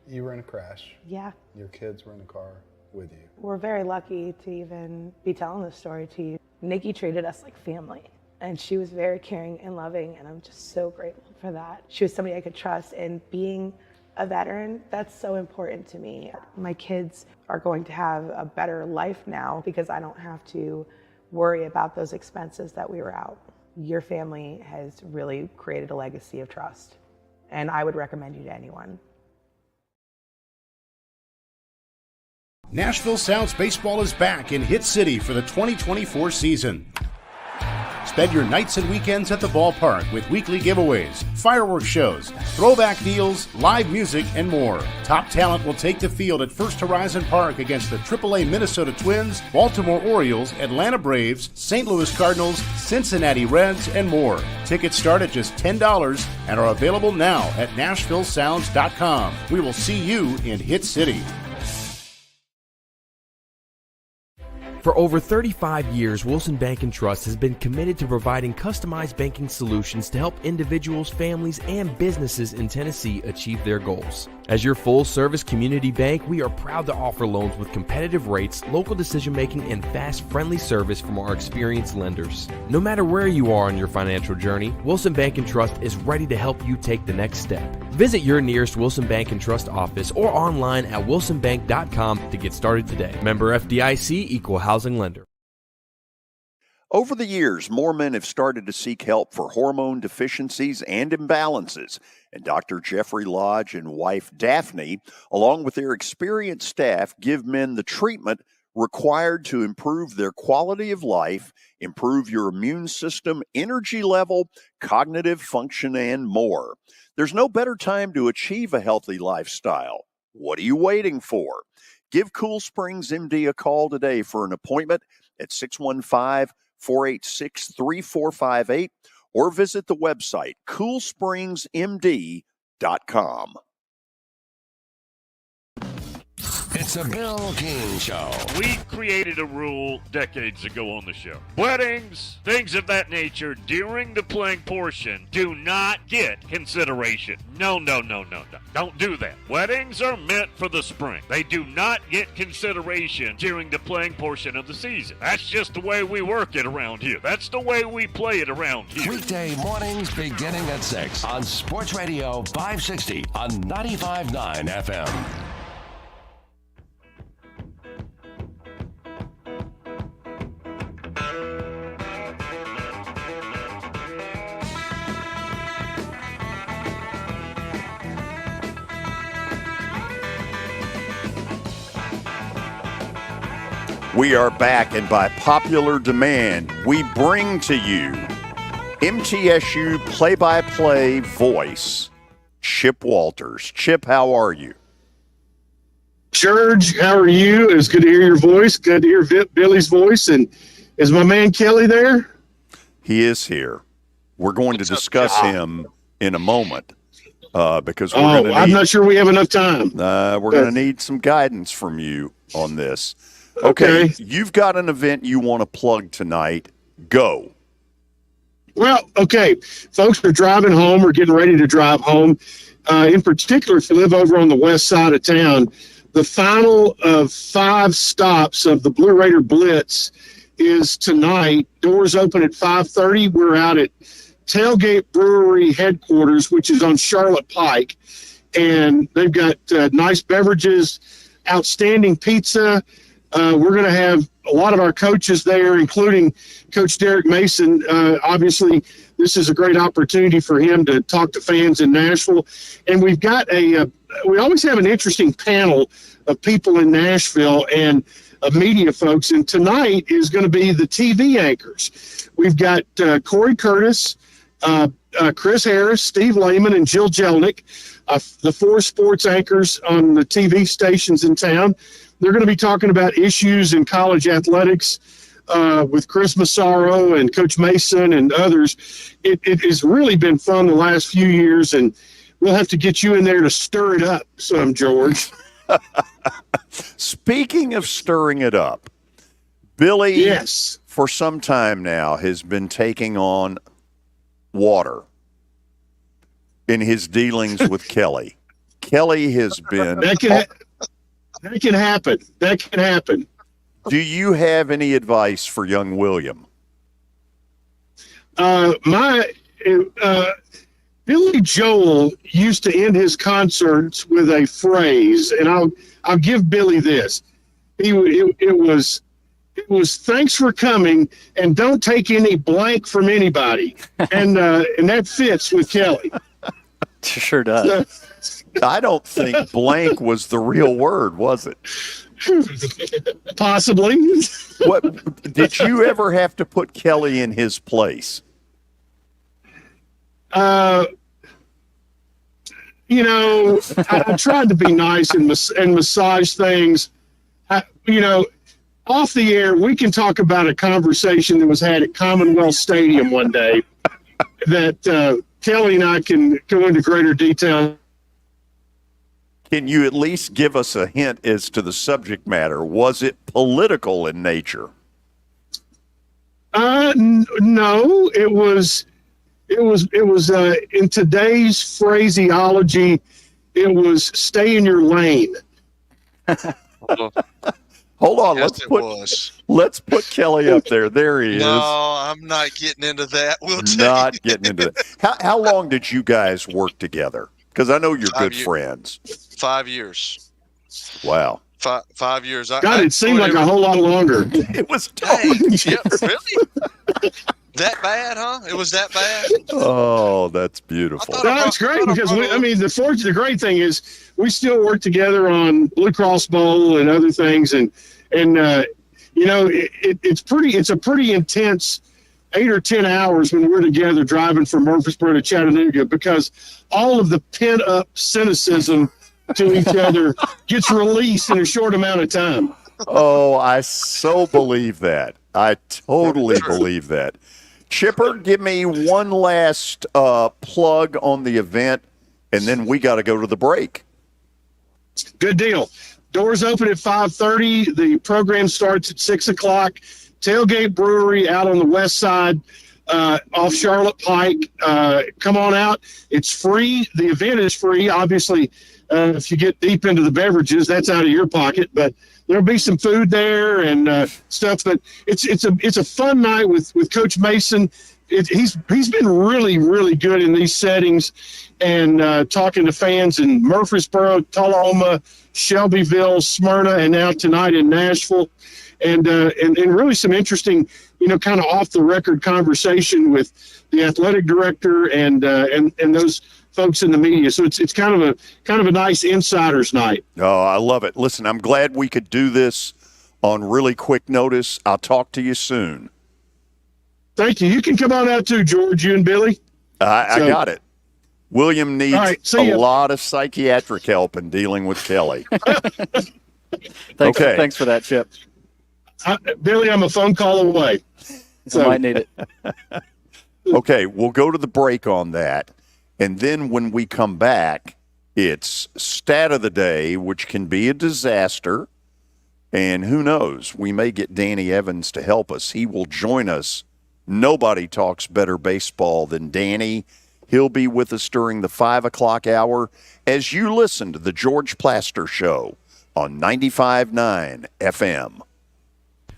You were in a crash. Yeah. Your kids were in the car with you. We're very lucky to even be telling this story to you. Nikki treated us like family, and she was very caring and loving, and I'm just so grateful for that. She was somebody I could trust, and being a veteran, that's so important to me. My kids are going to have a better life now because I don't have to worry about those expenses that we were out. your family has really created a legacy of trust, and I would recommend you to anyone. Nashville Sounds Baseball is back in Hit City for the 2024 season. Spend your nights and weekends at the ballpark with weekly giveaways, fireworks shows, throwback deals, live music, and more. Top talent will take the field at First Horizon Park against the AAA Minnesota Twins, Baltimore Orioles, Atlanta Braves, St. Louis Cardinals, Cincinnati Reds, and more. Tickets start at just $10 and are available now at NashvilleSounds.com. We will see you in Hit City. For over 35 years, Wilson Bank & Trust has been committed to providing customized banking solutions to help individuals, families, and businesses in Tennessee achieve their goals. As your full-service community bank, we are proud to offer loans with competitive rates, local decision-making, and fast, friendly service from our experienced lenders. No matter where you are on your financial journey, Wilson Bank & Trust is ready to help you take the next step. Visit your nearest Wilson Bank & Trust office or online at wilsonbank.com to get started today. Member FDIC, Equal Housing Lender. Over the years, more men have started to seek help for hormone deficiencies and imbalances, and Dr. Jeffrey Lodge and wife Daphne, along with their experienced staff, give men the treatment required to improve their quality of life, improve your immune system, energy level, cognitive function, and more. There's no better time to achieve a healthy lifestyle. What are you waiting for? Give Cool Springs MD a call today for an appointment at 615-486-3458 or visit the website coolspringsmd.com. It's a Bill King Show. We created a rule decades ago on the show. Weddings, things of that nature, during the playing portion, do not get consideration. No. Don't do that. Weddings are meant for the spring. They do not get consideration during the playing portion of the season. That's just the way we work it around here. That's the way we play it around here. Weekday mornings beginning at 6 on Sports Radio 560 on 95.9 FM. We are back, and by popular demand, we bring to you MTSU play-by-play voice, Chip Walters. Chip, how are you? George, how are you? It's good to hear your voice. Good to hear Billy's voice. And is my man Kelly there? He is here. We're going to discuss him in a moment because we're I'm not sure we have enough time. We're going to need some guidance from you on this. Okay, you've got an event you want to plug tonight. Go. Well, okay, folks are driving home or getting ready to drive home. In particular, if you live over on the west side of town, the final of 5 stops of the Blue Raider Blitz is tonight. Doors open at 5:30. We're out at Tailgate Brewery headquarters, which is on Charlotte Pike, and they've got nice beverages, outstanding pizza. We're going to have a lot of our coaches there, including Coach Derek Mason. Obviously, this is a great opportunity for him to talk to fans in Nashville. And we've got we always have an interesting panel of people in Nashville and media folks. And tonight is going to be the TV anchors. We've got Corey Curtis, Chris Harris, Steve Lehman, and Jill Jelnick, the 4 sports anchors on the TV stations in town. They're going to be talking about issues in college athletics with Chris Massaro and Coach Mason and others. It has really been fun the last few years, and we'll have to get you in there to stir it up some, George. Speaking of stirring it up, Billy, for some time now, has been taking on water in his dealings with Kelly. Kelly has been... That can happen. That can happen. Do you have any advice for young William? Billy Joel used to end his concerts with a phrase, and I'll give Billy this. It was it was thanks for coming and don't take any blank from anybody. And that fits with Kelly. Sure does. I don't think blank was the real word, was it? Possibly. What did you ever have to put Kelly in his place? You know, I tried to be nice and massage things. Off the air, we can talk about a conversation that was had at Commonwealth Stadium one day that Kelly and I can go into greater detail. Can you at least give us a hint as to the subject matter? Was it political in nature? No, it was in today's phraseology, it was stay in your lane. Hold on, let's put Kelly up there. There he is. No, I'm not getting into that. Not getting into that. How long did you guys work together? Because I know you're good friends. 5 years. Wow. 5 years. God, it seemed like a whole lot longer. It was really? That bad, huh? It was that bad? Oh, that's beautiful. That's great because the great thing is we still work together on Blue Cross Bowl and other things, and it's a pretty intense 8 or 10 hours when we're together driving from Murfreesboro to Chattanooga because all of the pent up cynicism to each other gets released in a short amount of time. Oh, I so believe that. I totally believe that. Chipper, give me one last plug on the event, and then we got to go to the break. Good deal. Doors open at 5:30. The program starts at 6 o'clock. Tailgate Brewery out on the west side off Charlotte Pike. Come on out. It's free. The event is free. Obviously, if you get deep into the beverages, that's out of your pocket, but there'll be some food there and stuff. But it's a fun night with Coach Mason. He's been really, really good in these settings and talking to fans in Murfreesboro, Tullahoma, Shelbyville, Smyrna, and now tonight in Nashville. And really some interesting, kind of off the record conversation with the athletic director and those folks in the media. So it's kind of a nice insider's night. Oh, I love it. Listen, I'm glad we could do this on really quick notice. I'll talk to you soon. Thank you. You can come on out too, George, you and Billy. I got it. William needs a lot of psychiatric help in dealing with Kelly. Thanks for that, Chip. Billy, I'm a phone call away. I might need it. Okay, we'll go to the break on that. And then when we come back, it's stat of the day, which can be a disaster. And who knows, we may get Danny Evans to help us. He will join us. Nobody talks better baseball than Danny. He'll be with us during the 5 o'clock hour as you listen to the George Plaster Show on 95.9 FM.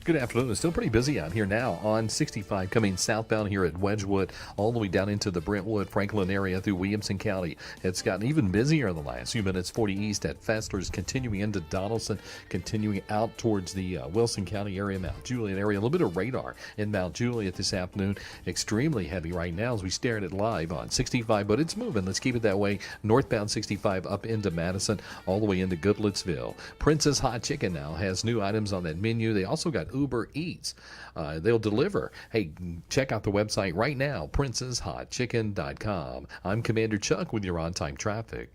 Good afternoon. It's still pretty busy out here now on 65 coming southbound here at Wedgwood all the way down into the Brentwood, Franklin area through Williamson County. It's gotten even busier in the last few minutes. 40 east at Fessler's, continuing into Donaldson, continuing out towards the Wilson County area, Mount Juliet area. A little bit of radar in Mount Juliet this afternoon. Extremely heavy right now as we stare at it live on 65, but it's moving. Let's keep it that way. Northbound 65 up into Madison, all the way into Goodlettsville. Princess Hot Chicken now has new items on that menu. They also got Uber Eats. They'll deliver. Hey, check out the website right now, princesshotchicken.com. I'm Commander Chuck with your on-time traffic.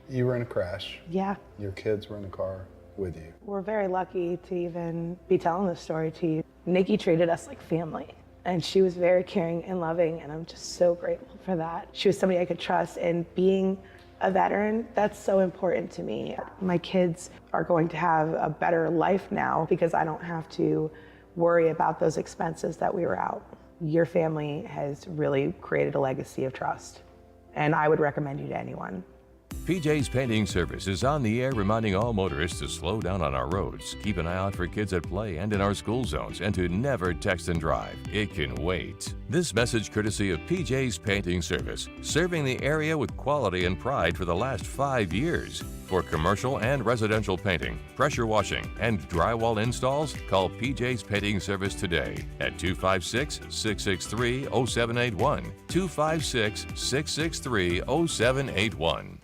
You were in a crash. Yeah. Your kids were in the car with you. We're very lucky to even be telling this story to you. Nikki treated us like family, and she was very caring and loving, and I'm just so grateful for that. She was somebody I could trust, and being a veteran, that's so important to me. My kids are going to have a better life now because I don't have to worry about those expenses that we were out. Your family has really created a legacy of trust, and I would recommend you to anyone. PJ's Painting Service is on the air reminding all motorists to slow down on our roads, keep an eye out for kids at play and in our school zones, and to never text and drive. It can wait. This message courtesy of PJ's Painting Service, serving the area with quality and pride for the last 5 years. For commercial and residential painting, pressure washing, and drywall installs, call PJ's Painting Service today at 256-663-0781. 256-663-0781.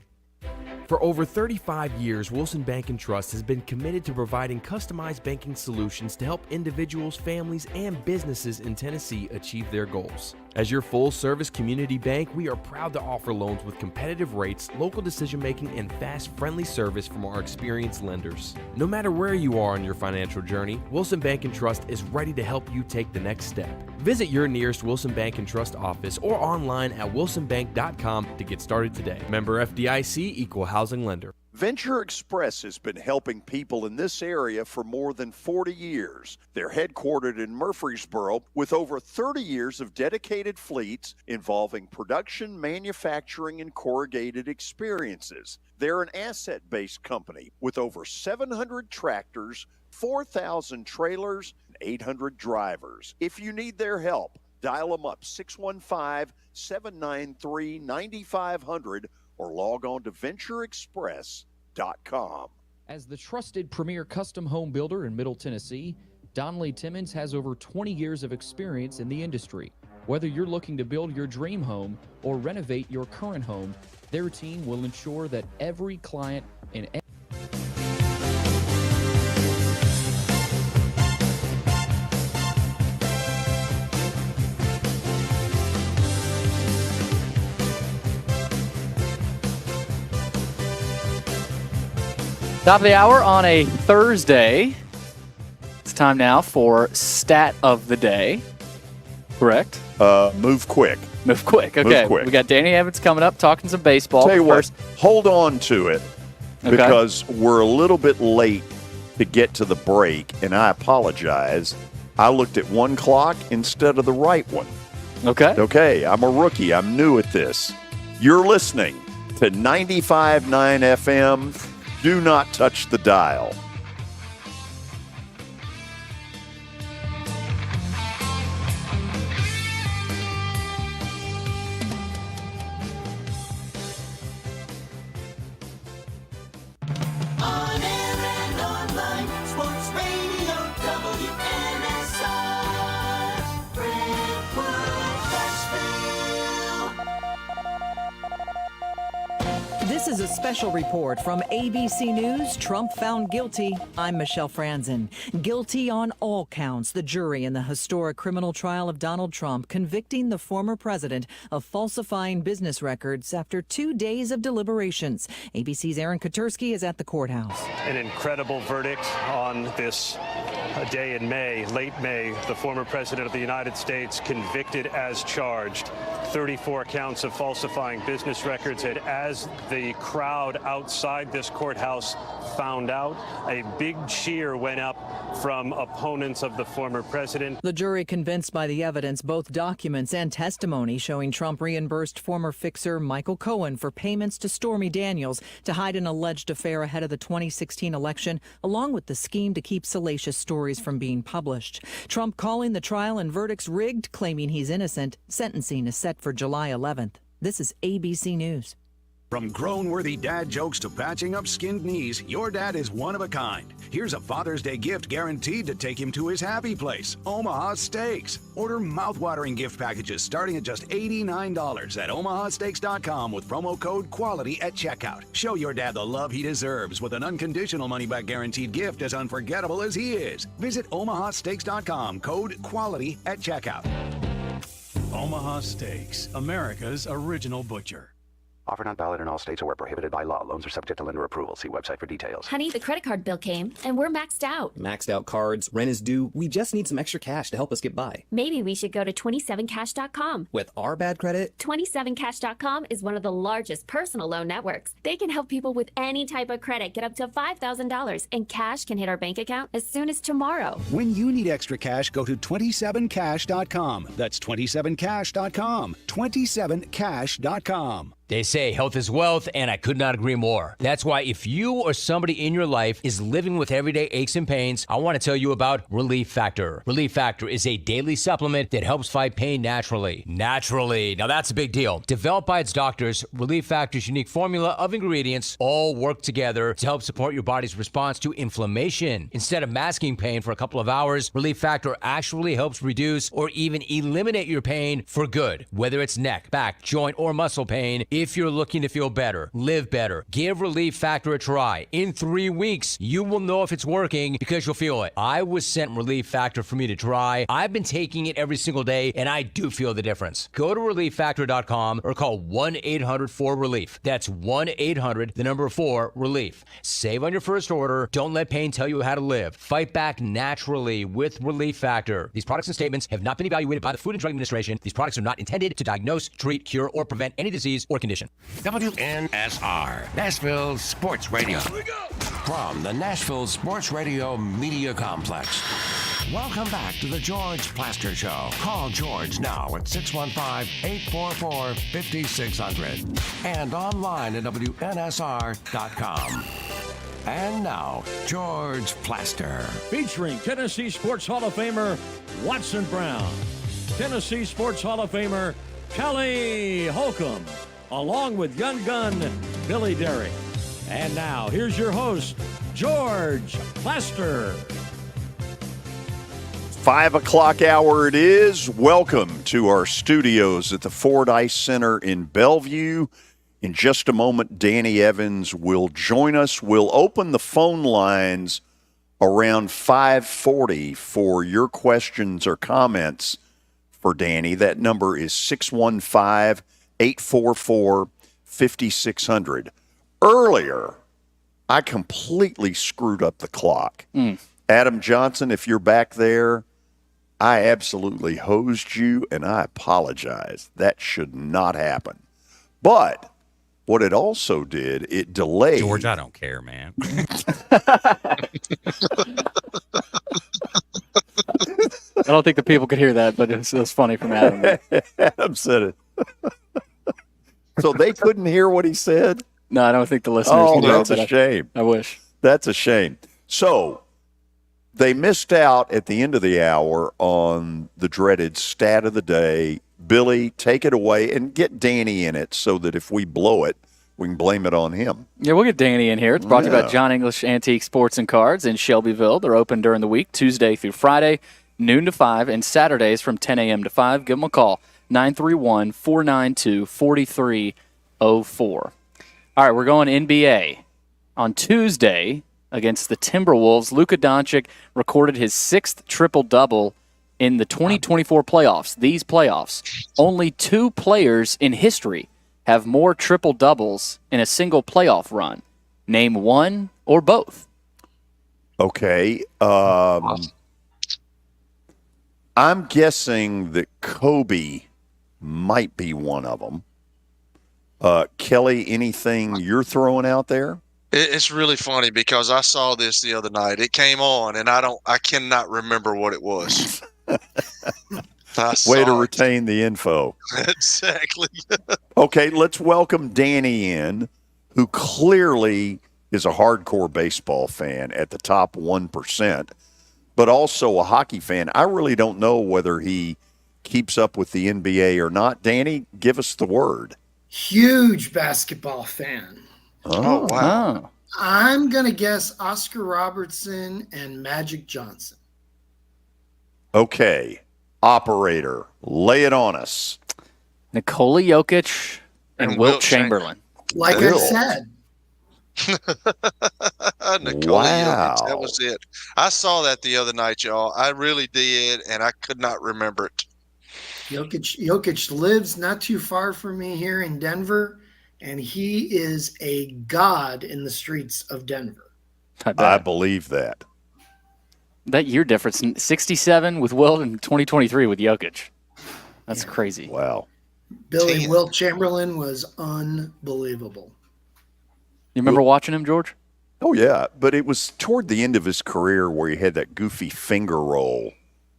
For over 35 years, Wilson Bank & Trust has been committed to providing customized banking solutions to help individuals, families, and businesses in Tennessee achieve their goals. As your full-service community bank, we are proud to offer loans with competitive rates, local decision-making, and fast, friendly service from our experienced lenders. No matter where you are on your financial journey, Wilson Bank & Trust is ready to help you take the next step. Visit your nearest Wilson Bank & Trust office or online at wilsonbank.com to get started today. Member FDIC, Equal Housing Lender. Venture Express has been helping people in this area for more than 40 years. They're headquartered in Murfreesboro with over 30 years of dedicated fleets involving production, manufacturing, and corrugated experiences. They're an asset-based company with over 700 tractors, 4,000 trailers, and 800 drivers. If you need their help, dial them up 615-793-9500 or log on to ventureexpress.com. As the trusted premier custom home builder in Middle Tennessee, Donnelly Timmons has over 20 years of experience in the industry. Whether you're looking to build your dream home or renovate your current home, their team will ensure that every client in Top of the hour on a Thursday. It's time now for Stat of the Day. Correct? Move quick. Move quick. Okay. Move quick. We got Danny Evans coming up talking some baseball. Tell you first. what, hold on to it because we're a little bit late to get to the break, and I apologize. I looked at one clock instead of the right one. Okay. Okay, I'm a rookie. I'm new at this. You're listening to 95.9 FM. Do not touch the dial. On air and online, Sports Radio WNSR, Brentwood, Nashville. This is a special report from ABC News. Trump found guilty. I'm Michelle Franzen. Guilty on all counts. The jury in the historic criminal trial of Donald Trump convicting the former president of falsifying business records after 2 days of deliberations. ABC's Aaron Katursky is at the courthouse. An incredible verdict on this day in May, late May. The former president of the United States convicted as charged. 34 counts of falsifying business records. And as the crowd outside this courthouse found out, a big cheer went up from opponents of the former president. The jury convinced by the evidence, both documents and testimony showing Trump reimbursed former fixer Michael Cohen for payments to Stormy Daniels to hide an alleged affair ahead of the 2016 election, along with the scheme to keep salacious stories from being published. Trump calling the trial and verdicts rigged, claiming he's innocent. Sentencing is set for July 11th. This is ABC News. From grown-worthy dad jokes to patching up skinned knees, your dad is one of a kind. Here's a Father's Day gift guaranteed to take him to his happy place, Omaha Steaks. Order mouth-watering gift packages starting at just $89 at omahasteaks.com with promo code QUALITY at checkout. Show your dad the love he deserves with an unconditional money-back guaranteed gift as unforgettable as he is. Visit omahasteaks.com, code QUALITY at checkout. Omaha Steaks, America's original butcher. Offer not valid in all states or where prohibited by law. Loans are subject to lender approval. See website for details. Honey, the credit card bill came, and we're maxed out. Maxed out cards, rent is due. We just need some extra cash to help us get by. Maybe we should go to 27cash.com. With our bad credit? 27cash.com is one of the largest personal loan networks. They can help people with any type of credit get up to $5,000, and cash can hit our bank account as soon as tomorrow. When you need extra cash, go to 27cash.com. That's 27cash.com. 27cash.com. They say health is wealth, and I could not agree more. That's why if you or somebody in your life is living with everyday aches and pains, I want to tell you about Relief Factor. Relief Factor is a daily supplement that helps fight pain naturally. Naturally. Now that's a big deal. Developed by its doctors, Relief Factor's unique formula of ingredients all work together to help support your body's response to inflammation. Instead of masking pain for a couple of hours, Relief Factor actually helps reduce or even eliminate your pain for good. Whether it's neck, back, joint, or muscle pain, if you're looking to feel better, live better, give Relief Factor a try. In 3 weeks, you will know if it's working because you'll feel it. I was sent Relief Factor for me to try. I've been taking it every single day, and I do feel the difference. Go to ReliefFactor.com or call 1-800-4RELIEF. That's 1-800-4-RELIEF. Save on your first order. Don't let pain tell you how to live. Fight back naturally with Relief Factor. These products and statements have not been evaluated by the Food and Drug Administration. These products are not intended to diagnose, treat, cure, or prevent any disease or condition. WNSR, Nashville Sports Radio. From the Nashville Sports Radio Media Complex. Welcome back to the George Plaster Show. Call George now at 615-844-5600 and online at WNSR.com. And now, George Plaster. Featuring Tennessee Sports Hall of Famer Watson Brown, Tennessee Sports Hall of Famer Kelly Holcomb, along with Young Gun Billy Derrick. And now, here's your host, George Plaster. 5 o'clock hour it is. Welcome to our studios at the Fordyce Center in Bellevue. In just a moment, Danny Evans will join us. We'll open the phone lines around 5:40 for your questions or comments for Danny. That number is 615-844-5600. Earlier, I completely screwed up the clock. Adam Johnson, if you're back there, I absolutely hosed you, and I apologize. That should not happen. But what it also did, it delayed. George, I don't care, man. I don't think the people could hear that, but it was funny from Adam. Adam said it. So they couldn't hear what he said? No, I don't think the listeners can hear it. That's a shame. I wish. That's a shame. So they missed out at the end of the hour on the dreaded stat of the day. Billy, take it away and get Danny in it so that if we blow it, we can blame it on him. Yeah, we'll get Danny in here. It's brought to you by John English Antique Sports and Cards in Shelbyville. They're open during the week, Tuesday through Friday, noon to 5, and Saturdays from 10 a.m. to 5. Give them a call, 931-492-4304. All right, we're going NBA. On Tuesday against the Timberwolves, Luka Doncic recorded his 6th triple-double in the 2024 playoffs. These playoffs, only 2 players in history have more triple-doubles in a single playoff run. Name one or both. Okay. I'm guessing that Kobe might be one of them. Kelly, anything you're throwing out there? It's really funny because I saw this the other night. It came on, and I cannot remember what it was. Way to retain the info. Exactly. Okay, let's welcome Danny in, who clearly is a hardcore baseball fan at the top 1%, but also a hockey fan. I really don't know whether he keeps up with the NBA or not. Danny, give us the word. Huge basketball fan. Oh, wow. I'm going to guess Oscar Robertson and Magic Johnson. Okay. Operator, lay it on us. Nikola Jokic and Wilt Chamberlain. Like I said. Nikola Jokic, that was it. I saw that the other night, y'all. I really did, and I could not remember it. Jokic lives not too far from me here in Denver, and he is a god in the streets of Denver. I believe that. That year difference, 67 with Wilt and 2023 with Jokic. That's crazy. Wow. Billy Wilt Chamberlain was unbelievable. You remember watching him, George? Oh, yeah, but it was toward the end of his career where he had that goofy finger roll,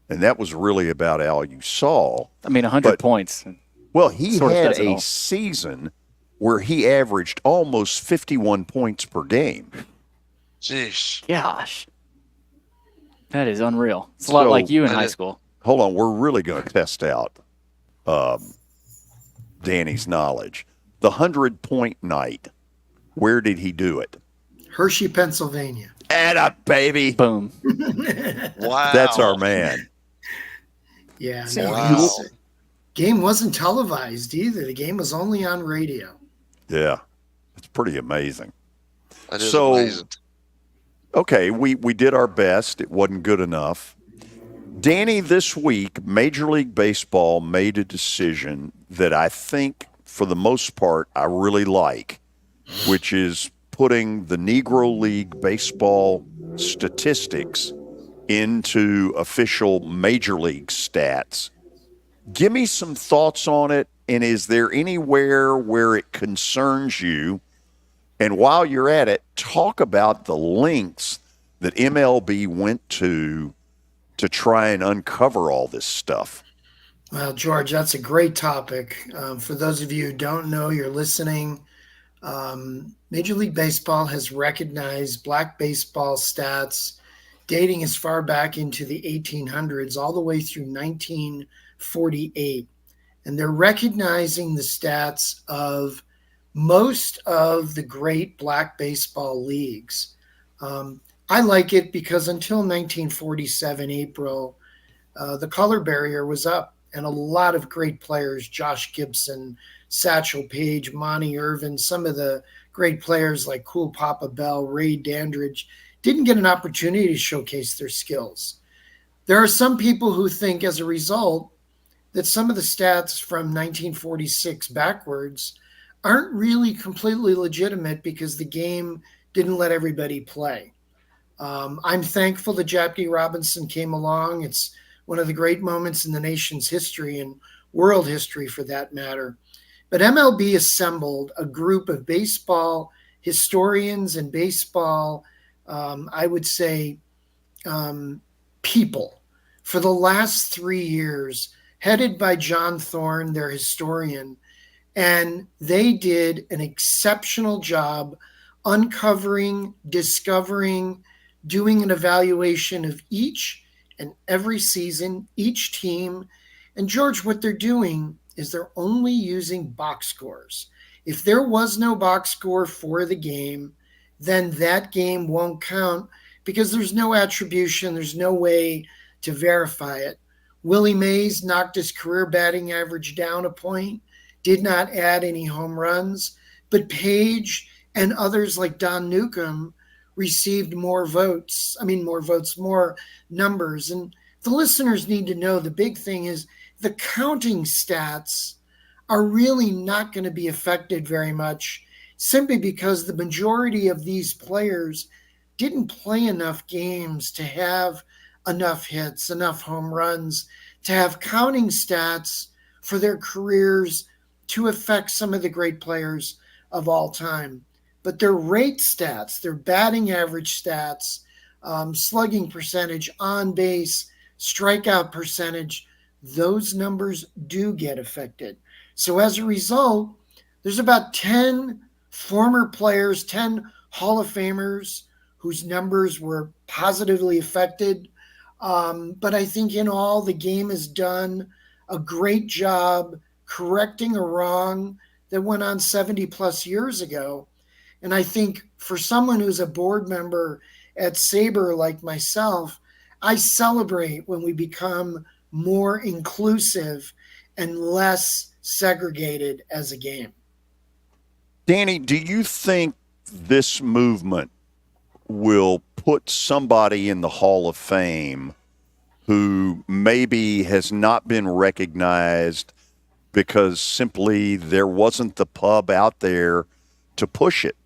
and that was really about all you saw. I mean, 100 points. Well, he had a season where he averaged almost 51 points per game. Jeez. Gosh. That is unreal. It's a lot like you in high school. Hold on. We're really going to test out Danny's knowledge. The 100-point night, where did he do it? Hershey, Pennsylvania. Atta baby. Boom. Wow. That's our man. Yeah. Wow. Game wasn't televised either. The game was only on radio. Yeah. It's pretty amazing. That is amazing. Okay, we did our best. It wasn't good enough. Danny, this week, Major League Baseball made a decision that I think, for the most part, I really like, which is putting the Negro League Baseball statistics into official Major League stats. Give me some thoughts on it, and is there anywhere where it concerns you? And while you're at it, talk about the lengths that MLB went to try and uncover all this stuff. Well, George, that's a great topic. For those of you who don't know, you're listening. Major League Baseball has recognized black baseball stats dating as far back into the 1800s, all the way through 1948. And they're recognizing the stats of most of the great black baseball leagues. I like it because until 1947 April, the color barrier was up, and a lot of great players, Josh Gibson, Satchel Paige, Monty Irvin, some of the great players like Cool Papa Bell, Ray Dandridge, didn't get an opportunity to showcase their skills. There are some people who think as a result that some of the stats from 1946 backwards aren't really completely legitimate because the game didn't let everybody play. I'm thankful that Jackie Robinson came along. It's one of the great moments in the nation's history and world history for that matter. But MLB assembled a group of baseball historians and baseball, I would say, people for the last 3 years, headed by John Thorne, their historian. And they did an exceptional job uncovering, discovering, doing an evaluation of each and every season, each team. And George, what they're doing is they're only using box scores. If there was no box score for the game, then that game won't count because there's no attribution, there's no way to verify it. Willie Mays knocked his career batting average down a point, did not add any home runs, but Page and others like Don Newcomb received more numbers. And the listeners need to know the big thing is the counting stats are really not going to be affected very much simply because the majority of these players didn't play enough games to have enough hits, enough home runs, to have counting stats for their careers to affect some of the great players of all time. But their rate stats, their batting average stats, slugging percentage, on base, strikeout percentage, those numbers do get affected. So as a result, there's about 10 former players, 10 Hall of Famers whose numbers were positively affected. But I think in all, the game has done a great job correcting a wrong that went on 70 plus years ago. And I think for someone who's a board member at SABR like myself, I celebrate when we become more inclusive and less segregated as a game. Danny, do you think this movement will put somebody in the Hall of Fame who maybe has not been recognized because simply there wasn't the pub out there to push it?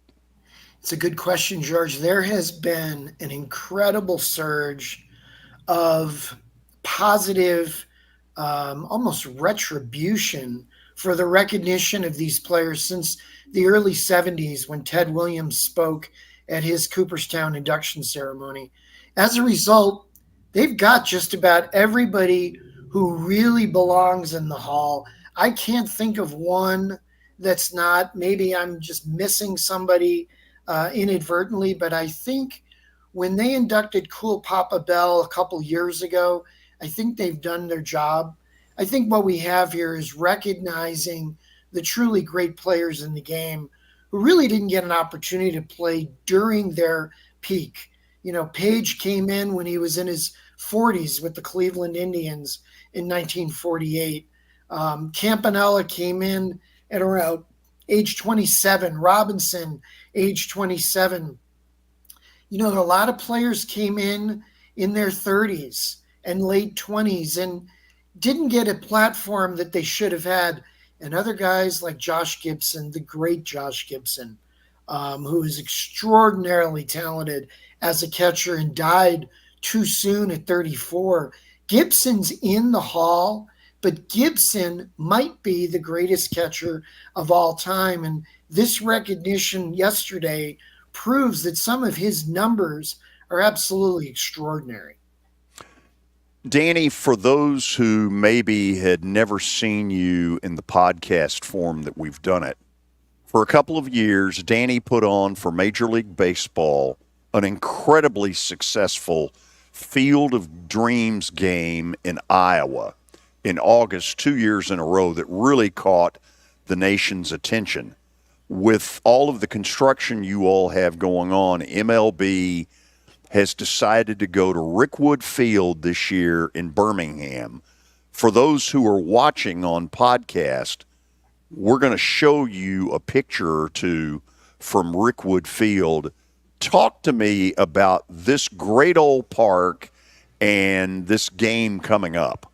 It's a good question, George. There has been an incredible surge of positive, almost retribution for the recognition of these players since the early 70s when Ted Williams spoke at his Cooperstown induction ceremony. As a result, they've got just about everybody who really belongs in the Hall. I can't think of one that's not. Maybe I'm just missing somebody inadvertently, but I think when they inducted Cool Papa Bell a couple years ago, I think they've done their job. I think what we have here is recognizing the truly great players in the game who really didn't get an opportunity to play during their peak. You know, Page came in when he was in his 40s with the Cleveland Indians in 1948. Campanella came in at around age 27. Robinson, age 27. You know, a lot of players came in their 30s and late 20s and didn't get a platform that they should have had. And other guys like Josh Gibson, the great Josh Gibson, who is extraordinarily talented as a catcher and died too soon at 34. Gibson's in the Hall, but Gibson might be the greatest catcher of all time. And this recognition yesterday proves that some of his numbers are absolutely extraordinary. Danny, for those who maybe had never seen you in the podcast form that we've done it, for a couple of years, Danny put on for Major League Baseball an incredibly successful Field of Dreams game in Iowa in August, 2 years in a row, that really caught the nation's attention. With all of the construction you all have going on, MLB has decided to go to Rickwood Field this year in Birmingham. For those who are watching on podcast, we're going to show you a picture or two from Rickwood Field. Talk to me about this great old park and this game coming up.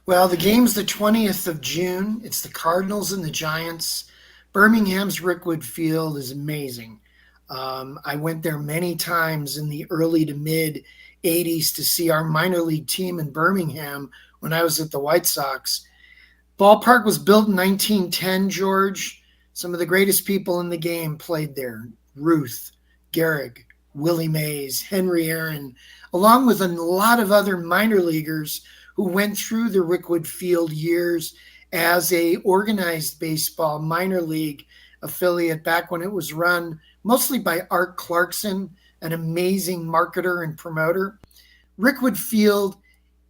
Well, the game's the 20th of June. It's the Cardinals and the Giants. Birmingham's Rickwood Field is amazing. I went there many times in the early to mid 80s to see our minor league team in Birmingham when I was at the White Sox. Ballpark was built in 1910, George. Some of the greatest people in the game played there. Ruth, Gehrig, Willie Mays, Henry Aaron, along with a lot of other minor leaguers who went through the Rickwood Field years as a organized baseball minor league affiliate back when it was run mostly by Art Clarkson, an amazing marketer and promoter. Rickwood Field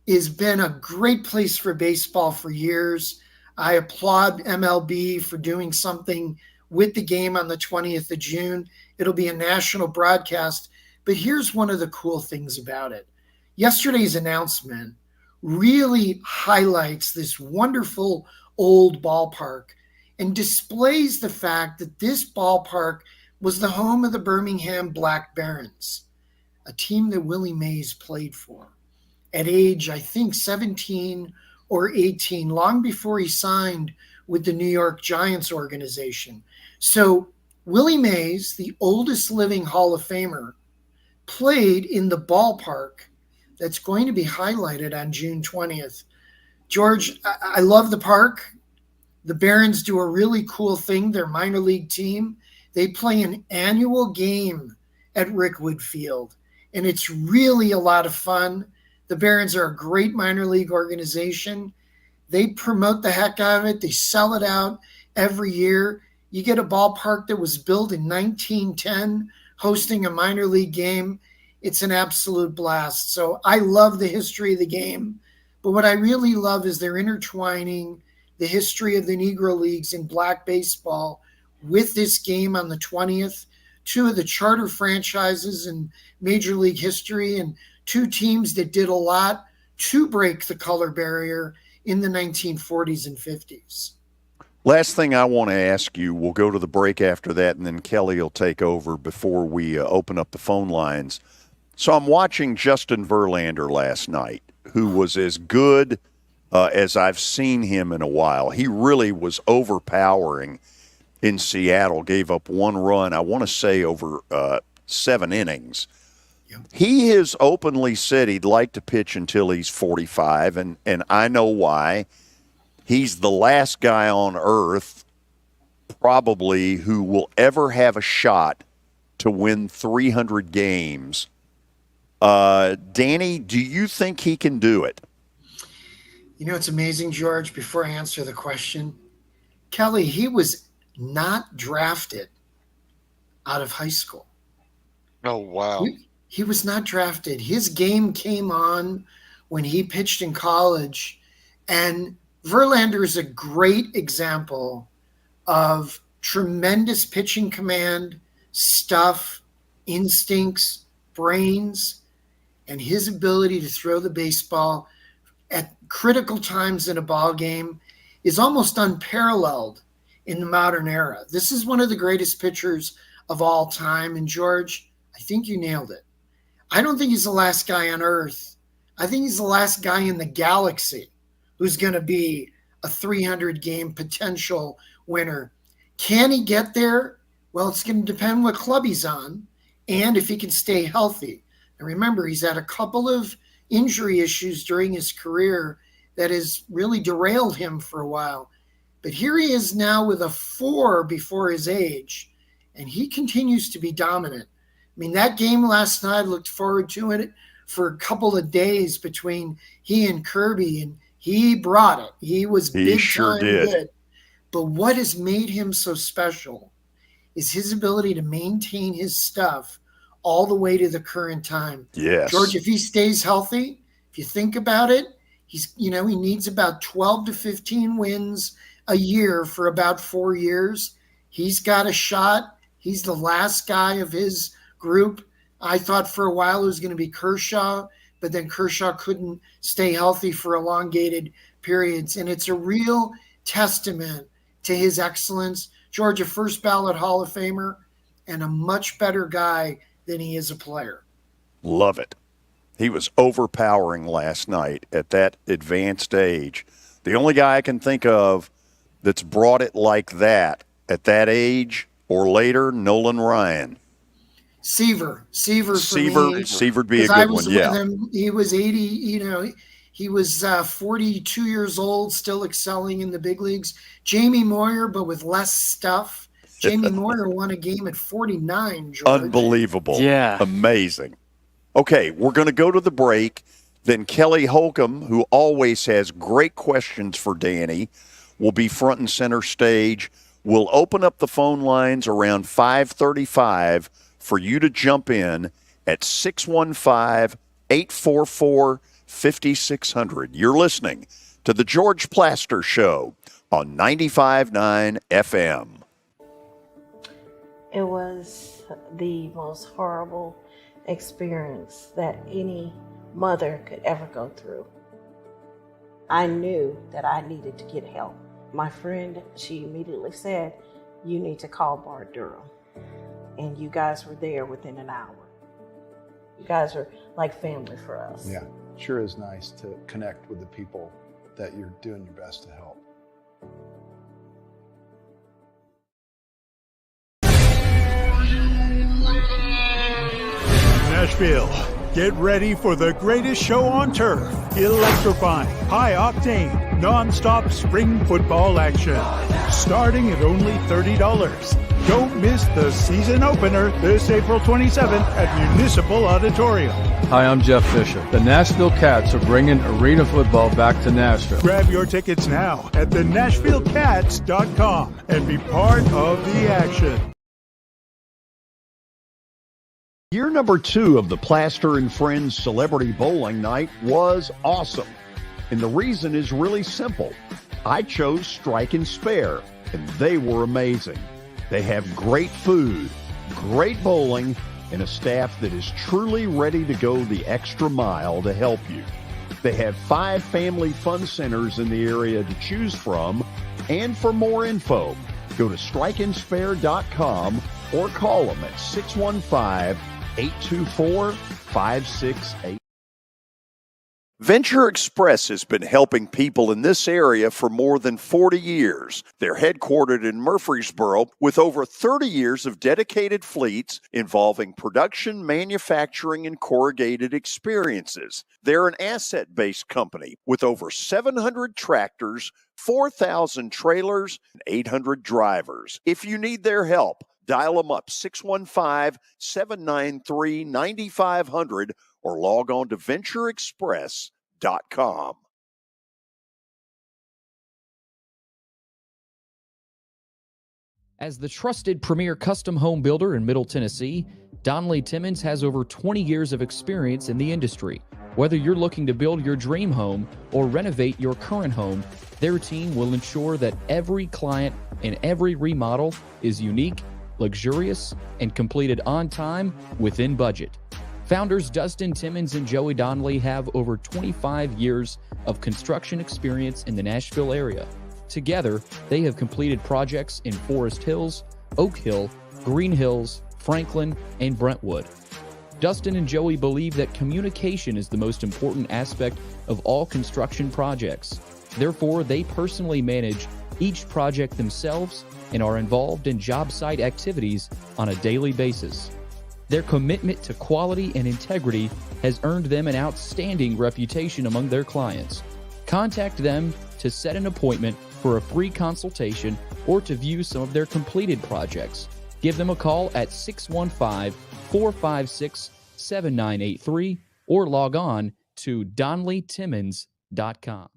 has been a great place for baseball for years. I applaud MLB for doing something with the game on the 20th of June. It'll be a national broadcast. But here's one of the cool things about it. Yesterday's announcement really highlights this wonderful old ballpark and displays the fact that this ballpark was the home of the Birmingham Black Barons, a team that Willie Mays played for at age, I think, 17 or 18, long before he signed with the New York Giants organization. So Willie Mays, the oldest living Hall of Famer, played in the ballpark that's going to be highlighted on June 20th. George, I love the park. The Barons do a really cool thing. Their minor league team, they play an annual game at Rickwood Field, and it's really a lot of fun. The Barons are a great minor league organization. They promote the heck out of it. They sell it out every year. You get a ballpark that was built in 1910 hosting a minor league game. It's an absolute blast. So I love the history of the game. But what I really love is they're intertwining the history of the Negro Leagues in black baseball with this game on the 20th. Two of the charter franchises in Major League history and two teams that did a lot to break the color barrier in the 1940s and 50s. Last thing I want to ask you, we'll go to the break after that, and then Kelly will take over before we open up the phone lines. So I'm watching Justin Verlander last night, who was as good as I've seen him in a while. He really was overpowering in Seattle, gave up one run, I want to say over 7 innings. Yep. He has openly said he'd like to pitch until he's 45, and I know why. He's the last guy on earth probably who will ever have a shot to win 300 games. Danny, do you think he can do it? You know, it's amazing, George, before I answer the question, Kelly, he was not drafted out of high school. Oh, wow. He was not drafted. His game came on when he pitched in college. And Verlander is a great example of tremendous pitching command, stuff, instincts, brains, and his ability to throw the baseball at critical times in a ball game is almost unparalleled in the modern era. This is one of the greatest pitchers of all time. And George, I think you nailed it. I don't think he's the last guy on earth. I think he's the last guy in the galaxy who's going to be a 300 game potential winner. Can he get there? Well, it's going to depend what club he's on and if he can stay healthy. And remember, he's had a couple of injury issues during his career that has really derailed him for a while. But here he is now with a 4 before his age, and he continues to be dominant. I mean, that game last night, I looked forward to it for a couple of days between he and Kirby, and he brought it. He was big time good. But what has made him so special is his ability to maintain his stuff all the way to the current time. Yes. George, if he stays healthy, if you think about it, he needs about 12 to 15 wins a year for about 4 years. He's got a shot. He's the last guy of his group. I thought for a while it was going to be Kershaw, but then Kershaw couldn't stay healthy for elongated periods. And it's a real testament to his excellence. George, a first ballot Hall of Famer and a much better guy than he is a player. Love it. He was overpowering last night at that advanced age. The only guy I can think of that's brought it like that at that age or later, Nolan Ryan. Seaver would be a good one. Yeah. Him. He was 80, he was 42 years old, still excelling in the big leagues. Jamie Moyer, but with less stuff. Jamie Moyer won a game at 49, George. Unbelievable. Yeah. Amazing. Okay, we're going to go to the break. Then Kelly Holcomb, who always has great questions for Danny, will be front and center stage. We'll open up the phone lines around 5:35 for you to jump in at 615-844-5600. You're listening to The George Plaster Show on 95.9 FM. It was the most horrible experience that any mother could ever go through. I knew that I needed to get help. My friend, she immediately said, "You need to call Bart Durham." And you guys were there within an hour. You guys are like family for us. Yeah, sure is nice to connect with the people that you're doing your best to help. Nashville, get ready for the greatest show on turf. Electrifying, high-octane, non-stop spring football action. Starting at only $30. Don't miss the season opener this April 27th at Municipal Auditorium. Hi, I'm Jeff Fisher. The Nashville Cats are bringing arena football back to Nashville. Grab your tickets now at thenashvillecats.com and be part of the action. Year number 2 of the Plaster and Friends Celebrity Bowling Night was awesome. And the reason is really simple. I chose Strike and Spare, and they were amazing. They have great food, great bowling, and a staff that is truly ready to go the extra mile to help you. They have 5 family fun centers in the area to choose from. And for more info, go to strikeandspare.com or call them at 615-824-5688. Venture Express has been helping people in this area for more than 40 years. They're headquartered in Murfreesboro with over 30 years of dedicated fleets involving production, manufacturing, and corrugated experiences. They're an asset-based company with over 700 tractors, 4,000 trailers, and 800 drivers. If you need their help, dial them up 615-793-9500 or log on to ventureexpress.com. As the trusted premier custom home builder in Middle Tennessee, Donnelly Timmons has over 20 years of experience in the industry. Whether you're looking to build your dream home or renovate your current home, their team will ensure that every client and every remodel is unique, luxurious, and completed on time within budget. Founders Dustin Timmons and Joey Donnelly have over 25 years of construction experience in the Nashville area. Together, they have completed projects in Forest Hills, Oak Hill, Green Hills, Franklin, and Brentwood. Dustin and Joey believe that communication is the most important aspect of all construction projects. Therefore, they personally manage each project themselves and are involved in job site activities on a daily basis. Their commitment to quality and integrity has earned them an outstanding reputation among their clients. Contact them to set an appointment for a free consultation or to view some of their completed projects. Give them a call at 615-456-7983 or log on to DonnellyTimmons.com.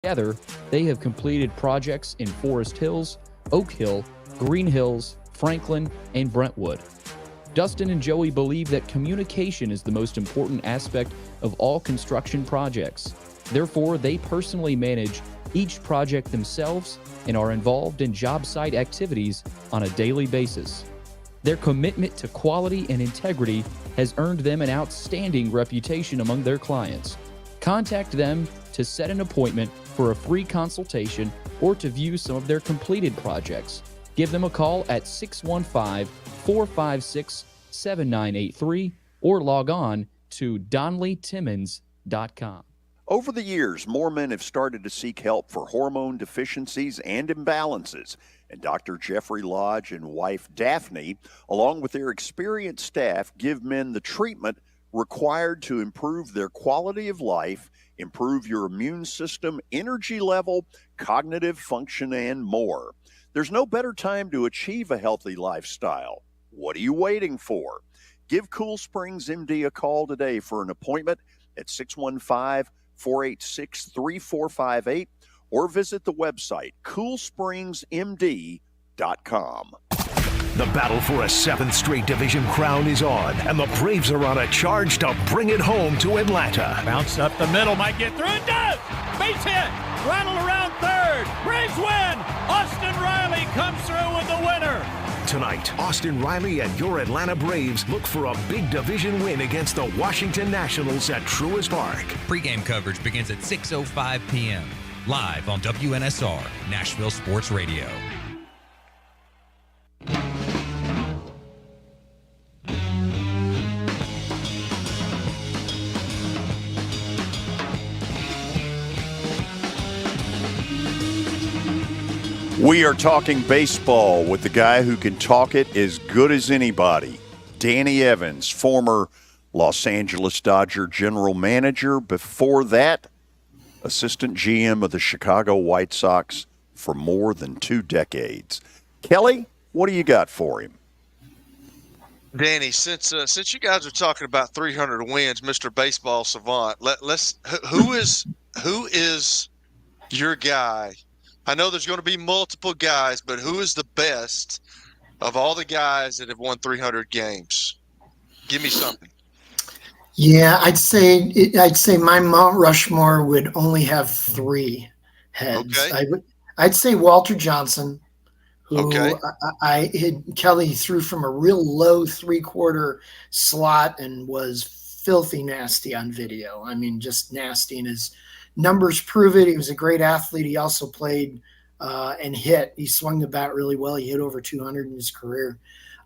Together, they have completed projects in Forest Hills, Oak Hill, Green Hills, Franklin, and Brentwood. Dustin and Joey believe that communication is the most important aspect of all construction projects. Therefore, they personally manage each project themselves and are involved in job site activities on a daily basis. Their commitment to quality and integrity has earned them an outstanding reputation among their clients. Contact them to set an appointment for a free consultation or to view some of their completed projects. Give them a call at 615-456-7983 or log on to DonnellyTimmons.com. Over the years, more men have started to seek help for hormone deficiencies and imbalances. And Dr. Jeffrey Lodge and wife Daphne, along with their experienced staff, give men the treatment required to improve their quality of life, improve your immune system, energy level, cognitive function, and more. There's no better time to achieve a healthy lifestyle. What are you waiting for? Give Cool Springs MD a call today for an appointment at 615-486-3458 or visit the website coolspringsmd.com. The battle for a seventh straight division crown is on, and the Braves are on a charge to bring it home to Atlanta. Bounce up the middle, might get through. It does! Base hit! Rattle around third. Braves win! Austin Riley comes through with the winner. Tonight, Austin Riley and your Atlanta Braves look for a big division win against the Washington Nationals at Truist Park. Pre-game coverage begins at 6:05 p.m. live on WNSR, Nashville Sports Radio. We are talking baseball with the guy who can talk it as good as anybody, Danny Evans, former Los Angeles Dodger general manager. Before that, assistant GM of the Chicago White Sox for more than 2 decades. Kelly, what do you got for him? Danny, since you guys are talking about 300 wins, Mr. Baseball Savant, who is your guy? I know there's going to be multiple guys, but who is the best of all the guys that have won 300 games? Give me something. Yeah, I'd say my Mount Rushmore would only have 3 heads. Okay. I'd say Walter Johnson, who Kelly threw from a real low 3/4 slot and was filthy nasty on video. I mean, just nasty, and his numbers prove it. He was a great athlete. He also played and hit. He swung the bat really well. He hit over 200 in his career.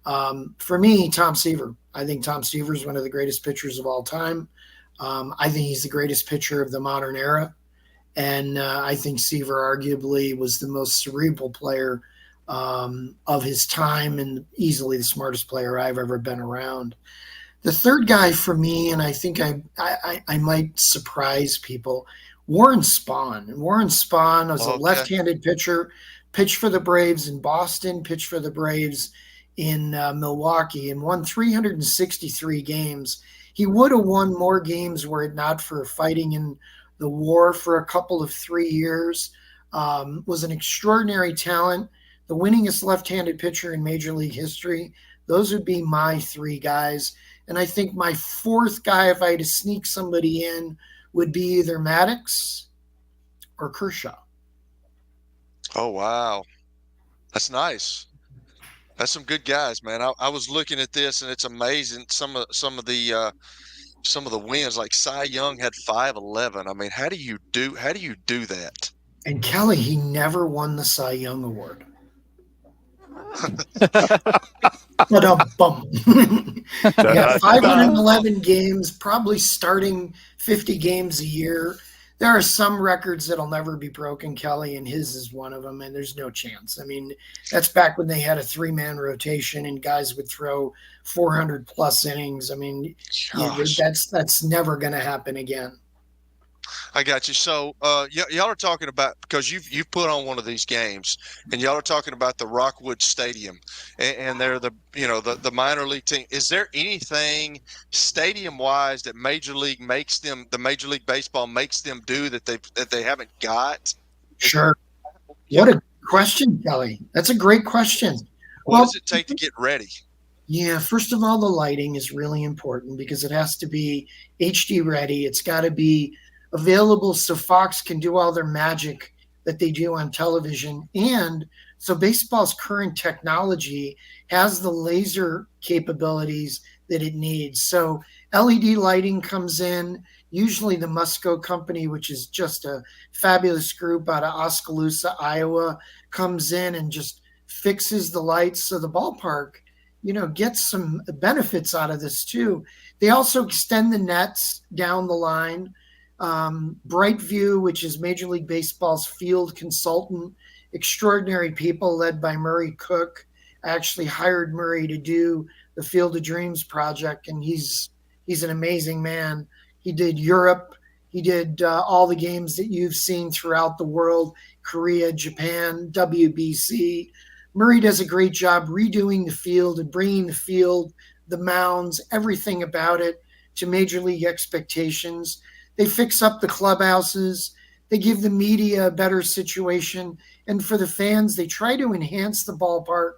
For me, Tom Seaver. I think Tom Seaver is one of the greatest pitchers of all time. I think he's the greatest pitcher of the modern era. And I think Seaver arguably was the most cerebral player of his time and easily the smartest player I've ever been around. The third guy for me, and I think I might surprise people, Warren Spahn. Warren Spahn was a left-handed pitcher, pitched for the Braves in Boston, pitched for the Braves in Milwaukee, and won 363 games. He would have won more games were it not for fighting in the war for a couple of 3 years. Was an extraordinary talent. the winningest left-handed pitcher in Major League history. Those would be my three guys. And I think my fourth guy, if I had to sneak somebody in, would be either Maddox or Kershaw. Oh, wow. That's nice. That's some good guys, man. I was looking at this, and it's amazing. Some of the wins, like Cy Young had 511. I mean, how do you do that? And Kelly, he never won the Cy Young Award. But yeah, 511 games, probably starting 50 games a year. There are some records that'll never be broken, Kelly, and his is one of them, and there's no chance. I mean, that's back when they had a 3-man rotation and guys would throw 400-plus innings. I mean, that's never going to happen again. I got you. So y'all are talking about, because you've put on one of these games, and y'all are talking about the Rockwood Stadium, and they're the minor league team. Is there anything stadium wise that the Major League Baseball makes them do that they haven't got? Sure. What a question, Kelly. That's a great question. What does it take to get ready? Yeah, first of all, the lighting is really important because it has to be HD ready. It's got to be available so Fox can do all their magic that they do on television. And so baseball's current technology has the laser capabilities that it needs. So LED lighting comes in, usually the Musco Company, which is just a fabulous group out of Oskaloosa, Iowa, comes in and just fixes the lights. So the ballpark, gets some benefits out of this too. They also extend the nets down the line. Brightview, which is Major League Baseball's field consultant, extraordinary people led by Murray Cook. I actually hired Murray to do the Field of Dreams project, and he's an amazing man. He did Europe. He did all the games that you've seen throughout the world, Korea, Japan, WBC. Murray does a great job redoing the field and bringing the field, the mounds, everything about it to Major League expectations. They fix up the clubhouses. They give the media a better situation. And for the fans, they try to enhance the ballpark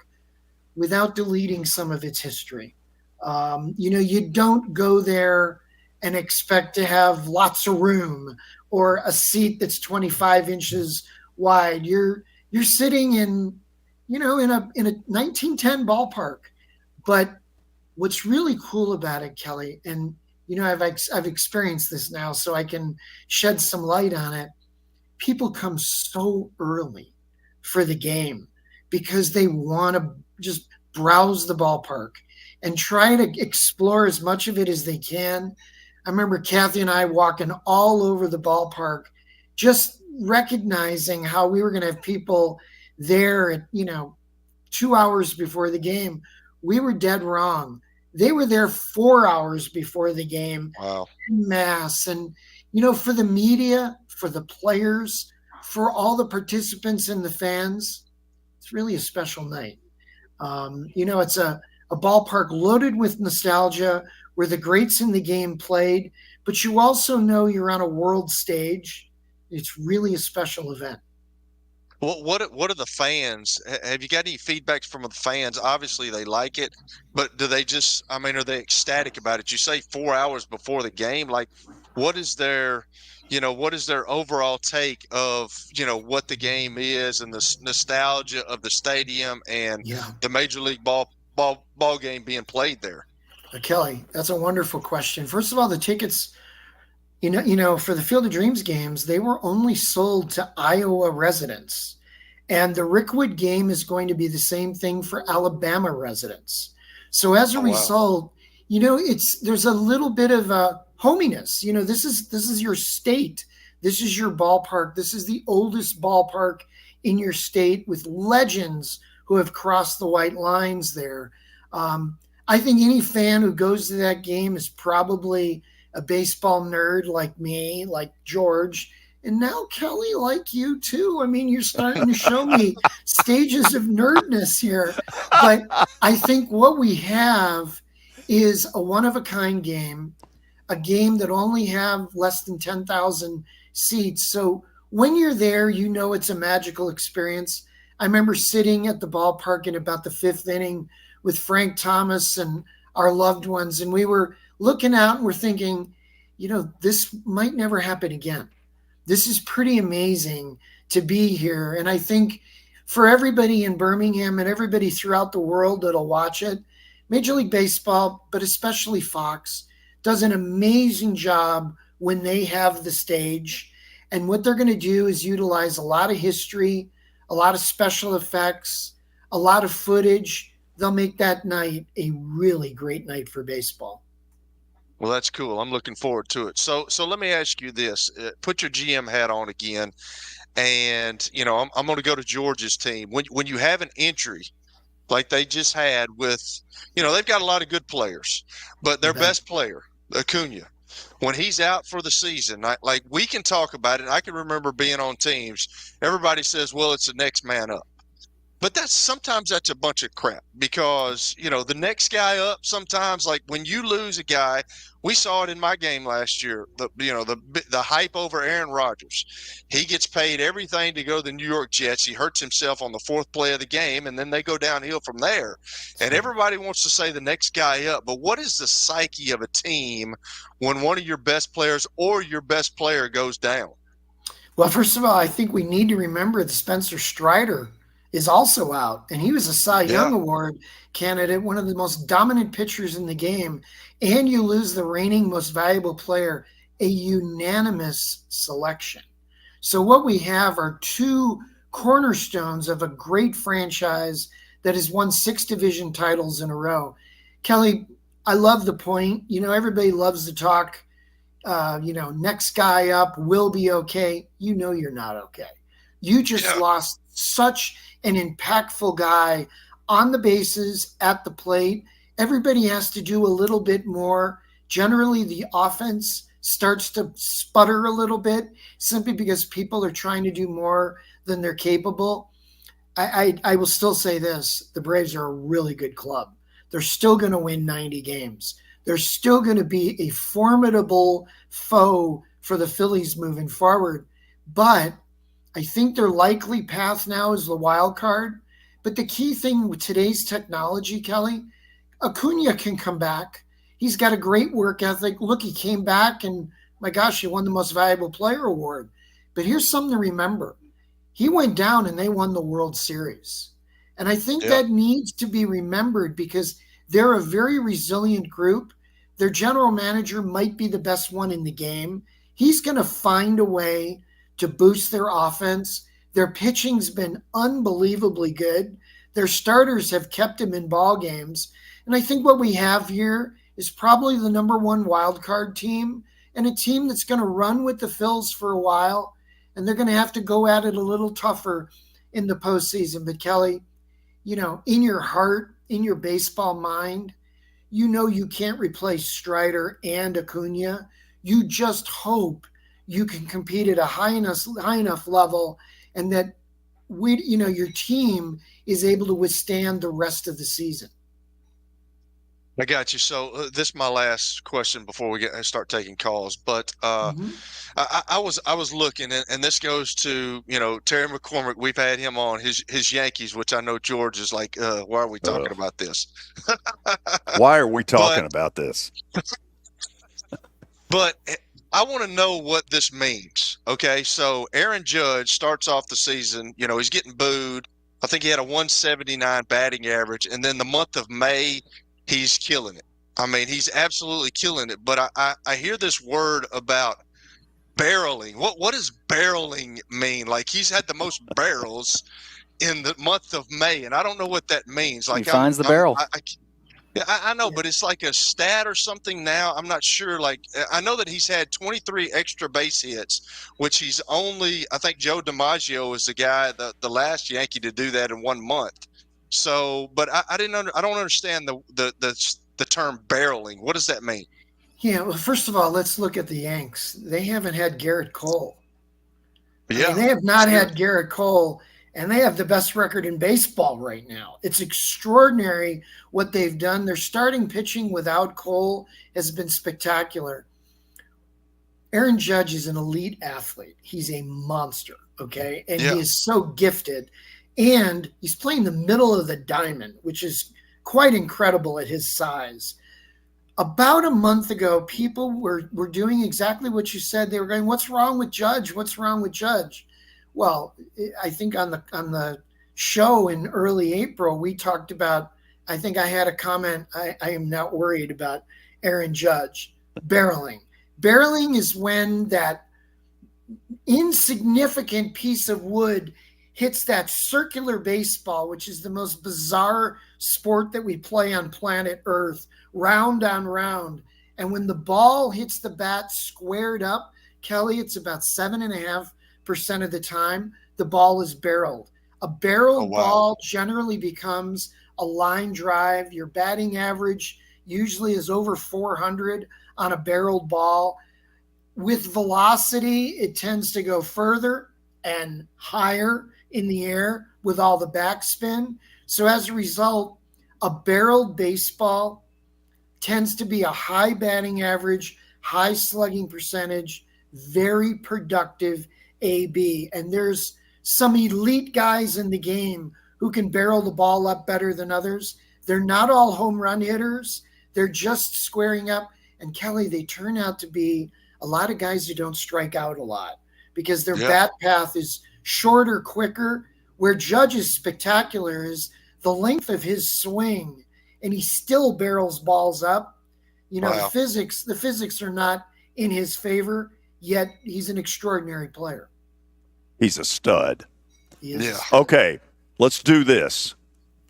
without deleting some of its history. You don't go there and expect to have lots of room or a seat that's 25 inches wide. You're sitting in a 1910 ballpark. But what's really cool about it, Kelly, and I've experienced this now, so I can shed some light on it. People come so early for the game because they want to just browse the ballpark and try to explore as much of it as they can. I remember Kathy and I walking all over the ballpark, just recognizing how we were going to have people there at, 2 hours before the game. We were dead wrong. They were there 4 hours before the game. Wow. En masse. And, for the media, for the players, for all the participants and the fans, it's really a special night. It's a ballpark loaded with nostalgia where the greats in the game played, but you also know you're on a world stage. It's really a special event. Well, what are the fans? Have you got any feedback from the fans? Obviously, they like it, but do they are they ecstatic about it? You say 4 hours before the game. Like, what is their overall take of, what the game is and the nostalgia of the stadium and the Major League ball game being played there? Kelly, that's a wonderful question. First of all, the tickets, for the Field of Dreams games, they were only sold to Iowa residents. And the Rickwood game is going to be the same thing for Alabama residents. So as a result, there's a little bit of a hominess. This is your state. This is your ballpark. This is the oldest ballpark in your state with legends who have crossed the white lines there. I think any fan who goes to that game is probably a baseball nerd like me, like George, and now Kelly, like you too. I mean, you're starting to show me stages of nerdness here. But I think what we have is a one-of-a-kind game, a game that only have less than 10,000 seats. So when you're there, it's a magical experience. I remember sitting at the ballpark in about the 5th inning with Frank Thomas and our loved ones, and we were looking out and we're thinking, this might never happen again. This is pretty amazing to be here. And I think for everybody in Birmingham and everybody throughout the world that'll watch it, Major League Baseball, but especially Fox, does an amazing job when they have the stage. And what they're going to do is utilize a lot of history, a lot of special effects, a lot of footage. They'll make that night a really great night for baseball. Well, that's cool. I'm looking forward to it. So let me ask you this. Put your GM hat on again. And, I'm going to go to George's team. When you have an injury like they just had with, they've got a lot of good players, but their best player, Acuna, when he's out for the season, we can talk about it. I can remember being on teams. Everybody says, well, it's the next man up. But sometimes that's a bunch of crap because, the next guy up sometimes, like when you lose a guy, we saw it in my game last year, the hype over Aaron Rodgers. He gets paid everything to go to the New York Jets. He hurts himself on the 4th play of the game, and then they go downhill from there. And everybody wants to say the next guy up. But what is the psyche of a team when one of your best players or your best player goes down? Well, first of all, I think we need to remember that Spencer Strider is also out, and he was a Cy Young Award candidate, one of the most dominant pitchers in the game, and you lose the reigning most valuable player, a unanimous selection. So what we have are 2 cornerstones of a great franchise that has won 6 division titles in a row. Kelly, I love the point. Everybody loves to talk, next guy up will be okay. You're not okay. You just lost such an impactful guy on the bases, at the plate. Everybody has to do a little bit more. Generally, the offense starts to sputter a little bit simply because people are trying to do more than they're capable. I will still say this. The Braves are a really good club. They're still going to win 90 games. They're still going to be a formidable foe for the Phillies moving forward. But I think their likely path now is the wild card. But the key thing with today's technology, Kelly, Acuna can come back. He's got a great work ethic. Look, he came back and, my gosh, he won the most valuable player award. But here's something to remember. He went down and they won the World Series. And I think that needs to be remembered because they're a very resilient group. Their general manager might be the best one in the game. He's going to find a way to boost their offense. Their pitching's been unbelievably good. Their starters have kept them in ball games. And I think what we have here is probably the number 1 wild card team and a team that's going to run with the Phils for a while. And they're going to have to go at it a little tougher in the postseason. But Kelly, in your heart, in your baseball mind, you can't replace Strider and Acuna. You just hope you can compete at a high enough level, and that your team is able to withstand the rest of the season. I got you. So this is my last question before we start taking calls. But I was looking, and this goes to Terry McCormick. We've had him on his Yankees, which I know George is like, why are we talking about this? Why are we talking about this? But I want to know what this means. Okay, so Aaron Judge starts off the season. He's getting booed. I think he had a 179 batting average, and then the month of May, he's killing it. I mean, he's absolutely killing it. But I hear this word about barreling. What does barreling mean? Like, he's had the most barrels in the month of May, and I don't know what that means. Like, he finds the barrel. I know, but it's like a stat or something now. I'm not sure. Like, I know that he's had 23 extra base hits, which he's only, I think Joe DiMaggio is the guy, the last Yankee to do that in 1 month. So, but I don't understand the term barreling. What does that mean? Yeah, well, first of all, let's look at the Yanks. They haven't had Garrett Cole. Yeah, they have not had Garrett Cole, and they have the best record in baseball right now. It's extraordinary what they've done. Their starting pitching without Cole has been spectacular. Aaron Judge is an elite athlete. He's a monster, okay? And he is so gifted. and he's playing the middle of the diamond, which is quite incredible at his size. About a month ago, people were doing exactly what you said. They were going, "What's wrong with Judge? What's wrong with Judge?" Well, I think on the show in early April, we talked about, I think I had a comment, I am not worried about Aaron Judge. Barreling. Barreling is when that insignificant piece of wood hits that circular baseball, which is the most bizarre sport that we play on planet Earth, round on round. And when the ball hits the bat squared up, Kelly, it's about 7.5% of the time the ball is barreled. A barreled ball generally becomes a line drive. Your batting average usually is over 400 on a barreled ball. With velocity, it tends to go further and higher in the air with all the backspin. So as a result, a barreled baseball tends to be a high batting average, high slugging percentage, very productive AB. And there's some elite guys in the game who can barrel the ball up better than others. They're not all home run hitters. They're just squaring up. And Kelly, they turn out to be a lot of guys who don't strike out a lot because their bat path is shorter, quicker. Where Judge is spectacular is the length of his swing, and he still barrels balls up. You know, the physics are not in his favor, yet he's an extraordinary player. He's a stud. He is. Yeah. Okay, let's do this.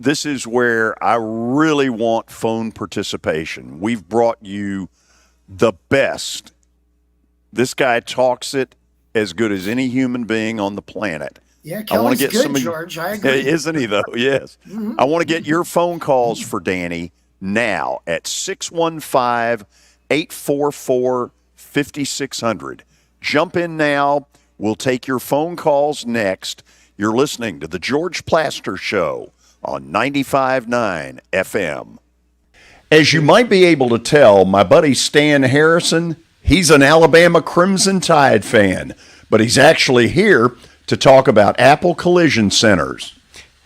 This is where I really want phone participation. We've brought you the best. This guy talks it as good as any human being on the planet. Yeah, Kelly's good, George. I agree. Isn't he, though? Yes. Mm-hmm. I want to get your phone calls for Danny now at 615-844-5600. Jump in now. We'll take your phone calls next. You're listening to The George Plaster Show on 95.9 FM. As you might be able to tell, my buddy Stan Harrison, he's an Alabama Crimson Tide fan, but he's actually here to talk about Apple Collision Centers.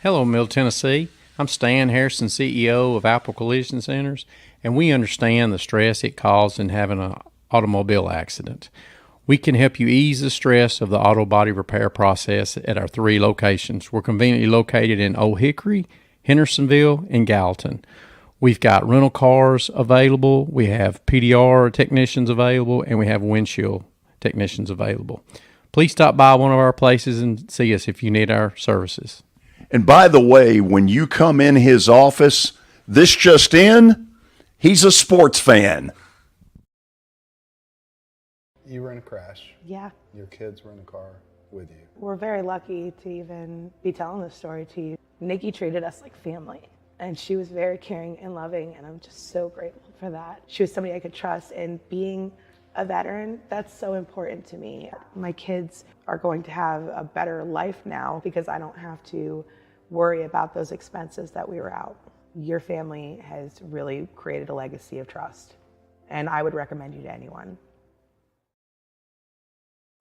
Hello, Middle Tennessee. I'm Stan Harrison, CEO of Apple Collision Centers, and we understand the stress it causes in having an automobile accident. We can help you ease the stress of the auto body repair process at our 3 locations. We're conveniently located in Old Hickory, Hendersonville, and Gallatin. We've got rental cars available, we have PDR technicians available, and we have windshield technicians available. Please stop by one of our places and see us if you need our services. And by the way, when you come in his office, this just in, he's a sports fan. You were in a crash. Yeah. Your kids were in the car with you. We're very lucky to even be telling this story to you. Nikki treated us like family, and she was very caring and loving, and I'm just so grateful for that. She was somebody I could trust, and being a veteran, that's so important to me. My kids are going to have a better life now because I don't have to worry about those expenses that we were out. Your family has really created a legacy of trust, and I would recommend you to anyone.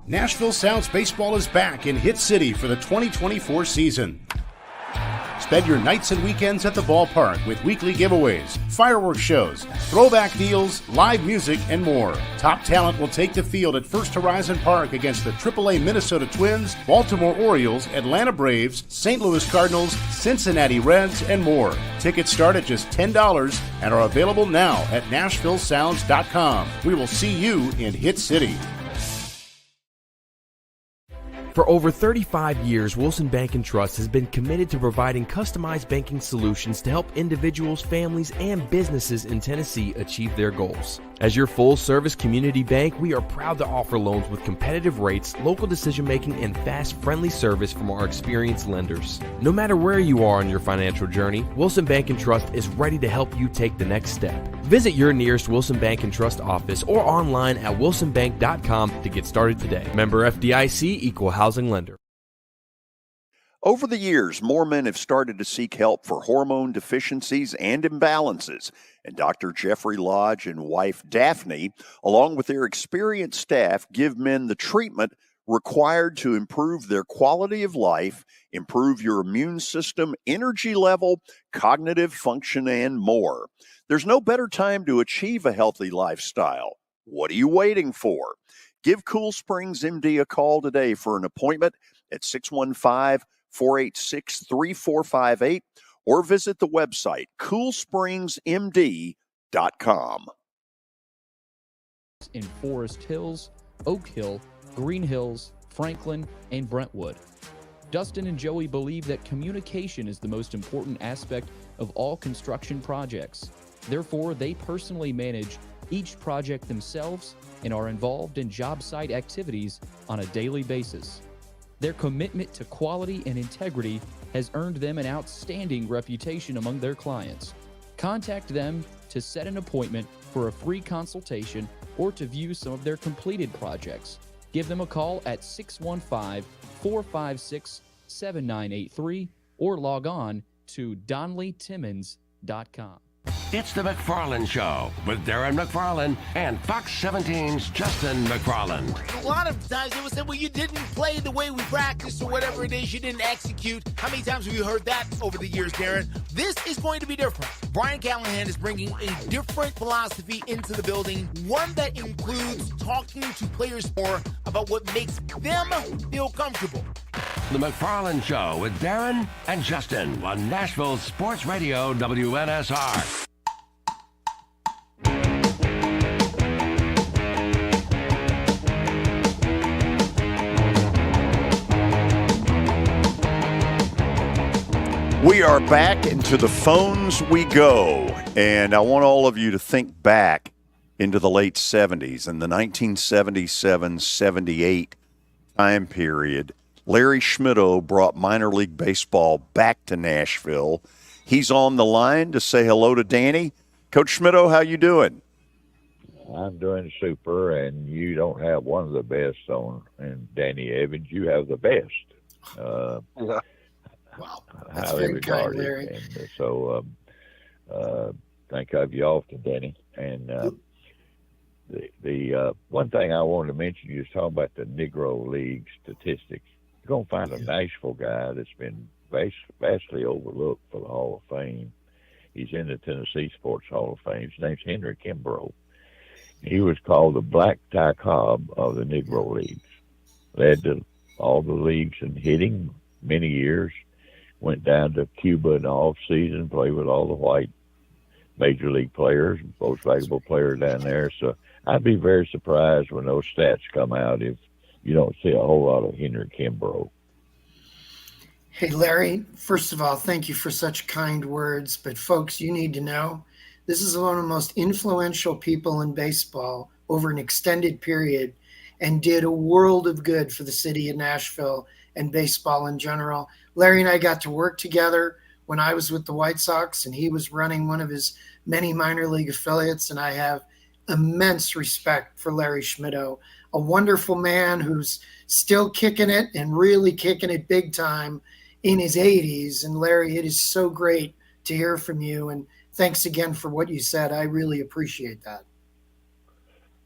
Nashville Sounds Baseball is back in Hit City for the 2024 season. Spend your nights and weekends at the ballpark with weekly giveaways, fireworks shows, throwback deals, live music, and more. Top talent will take the field at First Horizon Park against the AAA Minnesota Twins, Baltimore Orioles, Atlanta Braves, St. Louis Cardinals, Cincinnati Reds, and more. Tickets start at just $10 and are available now at NashvilleSounds.com. We will see you in Hit City. For over 35 years, Wilson Bank & Trust has been committed to providing customized banking solutions to help individuals, families, and businesses in Tennessee achieve their goals. As your full-service community bank, we are proud to offer loans with competitive rates, local decision-making, and fast, friendly service from our experienced lenders. No matter where you are on your financial journey, Wilson Bank & Trust is ready to help you take the next step. Visit your nearest Wilson Bank & Trust office or online at wilsonbank.com to get started today. Member FDIC, Equal Housing Lender. Over the years, more men have started to seek help for hormone deficiencies and imbalances, and Dr. Jeffrey Lodge and wife Daphne, along with their experienced staff, give men the treatment required to improve their quality of life, improve your immune system, energy level, cognitive function, and more. There's no better time to achieve a healthy lifestyle. What are you waiting for? Give Cool Springs MD a call today for an appointment at 615-486-3458 or visit the website coolspringsmd.com. In Forest Hills, Oak Hill, Green Hills, Franklin, and Brentwood. Dustin and Joey believe that communication is the most important aspect of all construction projects. Therefore, they personally manage each project themselves and are involved in job site activities on a daily basis. Their commitment to quality and integrity has earned them an outstanding reputation among their clients. Contact them to set an appointment for a free consultation or to view some of their completed projects. Give them a call at 615-456-7983 or log on to DonleyTimmons.com. It's the McFarland Show with Darren McFarland and Fox 17's Justin McFarland. A lot of times it was said, well, you didn't play the way we practiced or whatever it is, you didn't execute. How many times have you heard that over the years, Darren? This is going to be different. Brian Callahan is bringing a different philosophy into the building, one that includes talking to players more about what makes them feel comfortable. The McFarland Show with Darren and Justin on Nashville Sports Radio WNSR. We are back, and to the phones we go. And I want all of you to think back into the late 70s and the 1977-78 time period. Larry Schmittou brought minor league baseball back to Nashville. He's on the line to say hello to Danny. Coach Schmittou, how you doing? I'm doing super, and you don't have one of the best on, and Danny Evans, you have the best. Wow, that's highly very kind, regarded. Larry. And so think of you often, Danny. And the one thing I wanted to mention, you was talking about the Negro League statistics. You're going to find a Nashville guy that's been vastly overlooked for the Hall of Fame. He's in the Tennessee Sports Hall of Fame. His name's Henry Kimbrough. He was called the Black Ty Cobb of the Negro Leagues. Led to all the leagues in hitting many years. Went down to Cuba in the off season, played with all the white major league players, most valuable player down there. So I'd be very surprised when those stats come out if you don't see a whole lot of Henry Kimbrough. Hey, Larry, first of all, thank you for such kind words. But folks, you need to know this is one of the most influential people in baseball over an extended period and did a world of good for the city of Nashville and baseball in general. Larry and I got to work together when I was with the White Sox, and he was running one of his many minor league affiliates, and I have immense respect for Larry Schmittou, a wonderful man who's still kicking it and really kicking it big time in his 80s. And Larry, it is so great to hear from you, and thanks again for what you said. I really appreciate that.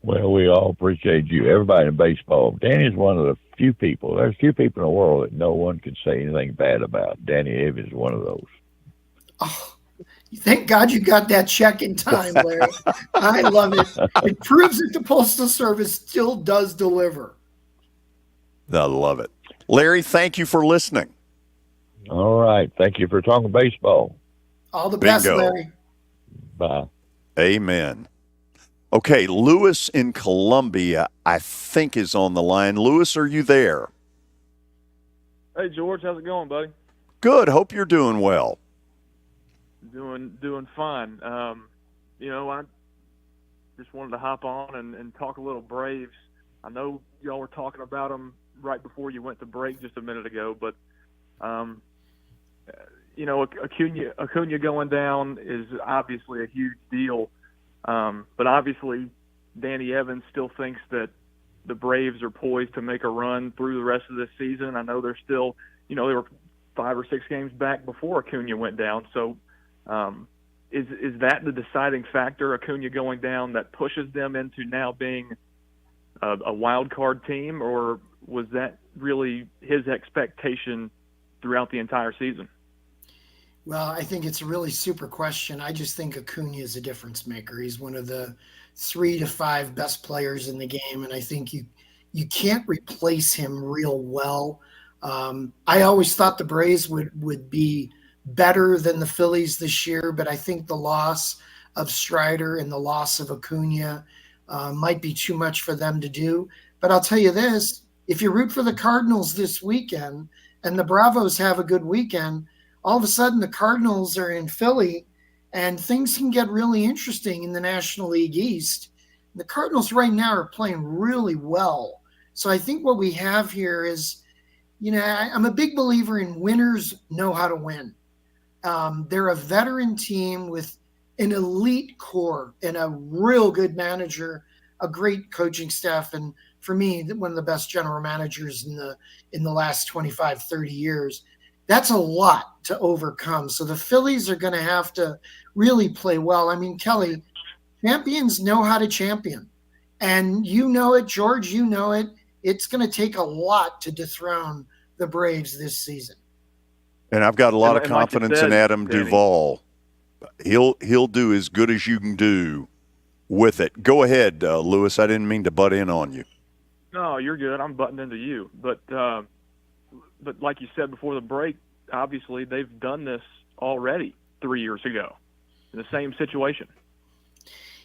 Well, we all appreciate you. Everybody in baseball. Danny's one of the few people. There's few people in the world that no one can say anything bad about. Danny Evans is one of those. Oh, thank God you got that check in time, Larry. I love it. It proves that the Postal Service still does deliver. I love it. Larry, thank you for listening. All right. Thank you for talking baseball. All the best, Bingo. Larry. Bye. Amen. Okay, Lewis in Columbia, I think, is on the line. Lewis, are you there? Hey, George, how's it going, buddy? Good. Hope you're doing well. Doing fine. I just wanted to hop on and talk a little Braves. I know y'all were talking about them right before you went to break just a minute ago, but Acuna going down is obviously a huge deal. But obviously, Danny Evans still thinks that the Braves are poised to make a run through the rest of this season. I know they're still, they were 5 or 6 games back before Acuna went down. So is that the deciding factor, Acuna going down, that pushes them into now being a wild card team? Or was that really his expectation throughout the entire season? Well, I think it's a really super question. I just think Acuna is a difference maker. He's one of the 3 to 5 best players in the game, and I think you can't replace him real well. I always thought the Braves would be better than the Phillies this year, but I think the loss of Strider and the loss of Acuna might be too much for them to do. But I'll tell you this, if you root for the Cardinals this weekend and the Bravos have a good weekend, all of a sudden the Cardinals are in Philly and things can get really interesting in the National League East. The Cardinals right now are playing really well. So I think what we have here is, I'm a big believer in winners know how to win. They're a veteran team with an elite core and a real good manager, a great coaching staff, and for me, one of the best general managers in the last 25, 30 years. That's a lot to overcome. So the Phillies are going to have to really play well. I mean, Kelly, champions know how to champion. And you know it, George, you know it. It's going to take a lot to dethrone the Braves this season. And I've got a lot of like confidence in Adam Duvall. He'll do as good as you can do with it. Go ahead, Lewis. I didn't mean to butt in on you. No, you're good. I'm butting into you. But like you said before the break, obviously they've done this already 3 years ago in the same situation.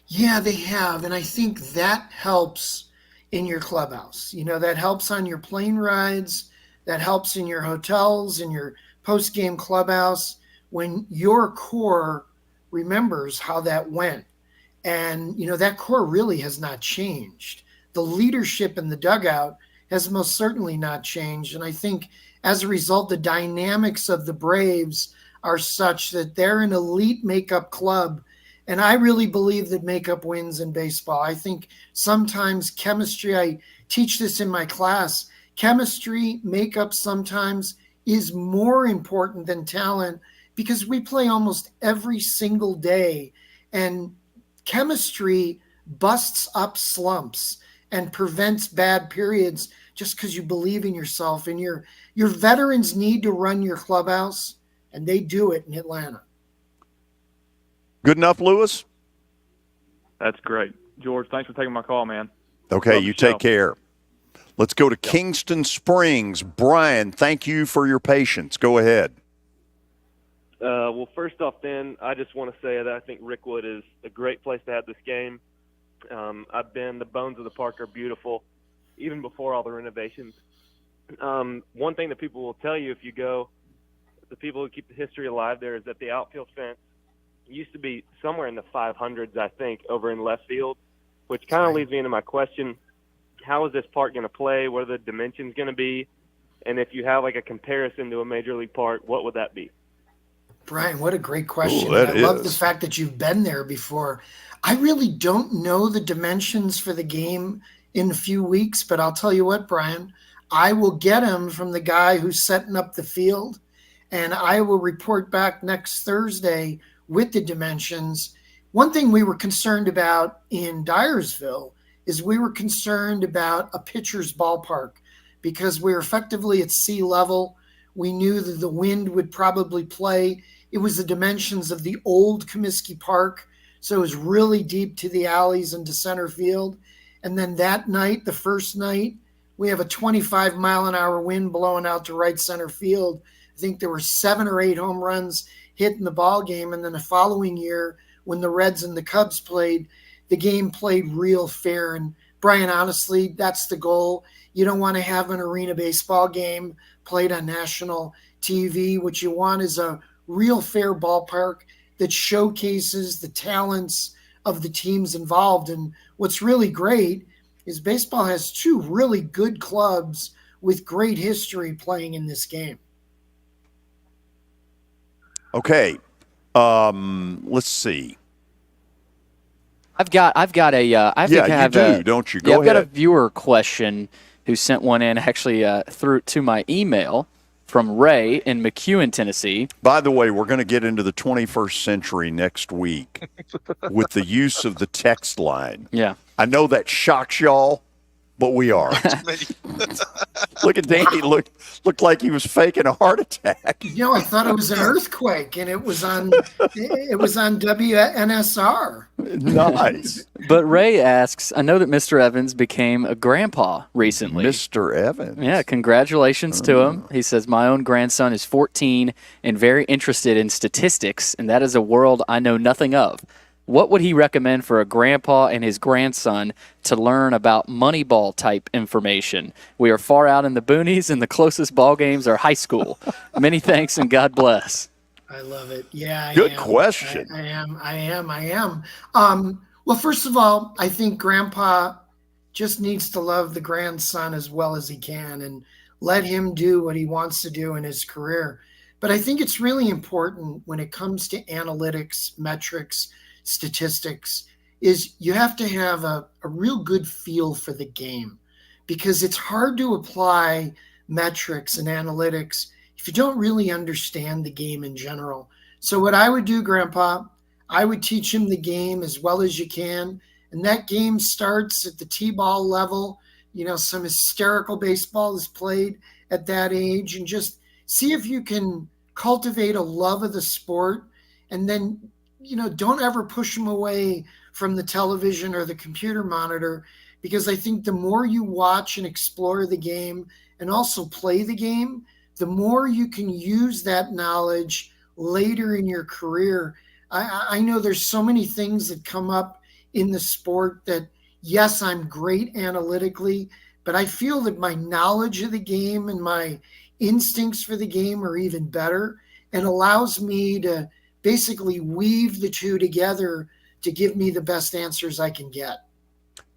Yeah, they have. And I think that helps in your clubhouse. That helps on your plane rides. That helps in your hotels, in your post-game clubhouse, when your core remembers how that went. And, that core really has not changed. The leadership in the dugout has most certainly not changed. And I think as a result, the dynamics of the Braves are such that they're an elite makeup club. And I really believe that makeup wins in baseball. I think sometimes chemistry, I teach this in my class, chemistry, makeup sometimes is more important than talent because we play almost every single day. And chemistry busts up slumps and prevents bad periods just because you believe in yourself. And your veterans need to run your clubhouse, and they do it in Atlanta. Good enough, Lewis? That's great. George, thanks for taking my call, man. Okay, you take care. Let's go to Kingston Springs. Brian, thank you for your patience. Go ahead. Well, first off, then, I just want to say that I think Rickwood is a great place to have this game. I've been, the bones of the park are beautiful, even before all the renovations. One thing that people will tell you if you go, the people who keep the history alive there, is that the outfield fence used to be somewhere in the 500s, I think, over in left field, which kind of leads me into my question. How is this park going to play? What are the dimensions going to be? And if you have like a comparison to a major league park, what would that be? Brian, what a great question. Ooh, I love the fact that you've been there before. I really don't know the dimensions for the game in a few weeks, but I'll tell you what, Brian, I will get them from the guy who's setting up the field, and I will report back next Thursday with the dimensions. One thing we were concerned about in Dyersville is we were concerned about a pitcher's ballpark because we were effectively at sea level. We knew that the wind would probably play. It was the dimensions of the old Comiskey Park, so it was really deep to the alleys and to center field. And then that night, the first night, we have a 25-mile-an-hour wind blowing out to right center field. I think there were 7 or 8 home runs hit in the ball game. And then the following year, when the Reds and the Cubs played, the game played real fair. And Brian, honestly, that's the goal. You don't want to have an arena baseball game played on national TV. What you want is a real fair ballpark that showcases the talents of the teams involved. And what's really great is baseball has 2 really good clubs with great history playing in this game. Okay. Let's see. I've got a you do, don't you? Go I've got a ahead. viewer question who sent one in actually through to my email from Ray in McEwen, Tennessee. By the way, we're going to get into the 21st century next week with the use of the text line. Yeah. I know that shocks y'all, but we are. Look at Danny. Looked like he was faking a heart attack. I thought it was an earthquake, and it was on WNSR. Nice. But Ray asks, I know that Mr. Evans became a grandpa recently. Mr. Evans? Yeah, congratulations to him. He says, my own grandson is 14 and very interested in statistics, and that is a world I know nothing of. What would he recommend for a grandpa and his grandson to learn about Moneyball type information? We are far out in the boonies, and the closest ball games are high school. Many thanks, and God bless. I love it. Yeah. Good question. I am. Well, first of all, I think Grandpa just needs to love the grandson as well as he can and let him do what he wants to do in his career. But I think it's really important when it comes to analytics, metrics, statistics, is you have to have a real good feel for the game, because it's hard to apply metrics and analytics if you don't really understand the game in general. So what I would do, Grandpa, I would teach him the game as well as you can. And that game starts at the T-ball level. Some hysterical baseball is played at that age, and just see if you can cultivate a love of the sport. And then, don't ever push them away from the television or the computer monitor, because I think the more you watch and explore the game and also play the game, the more you can use that knowledge later in your career. I know there's so many things that come up in the sport that, yes, I'm great analytically, but I feel that my knowledge of the game and my instincts for the game are even better, and allows me to basically weave the two together to give me the best answers I can get.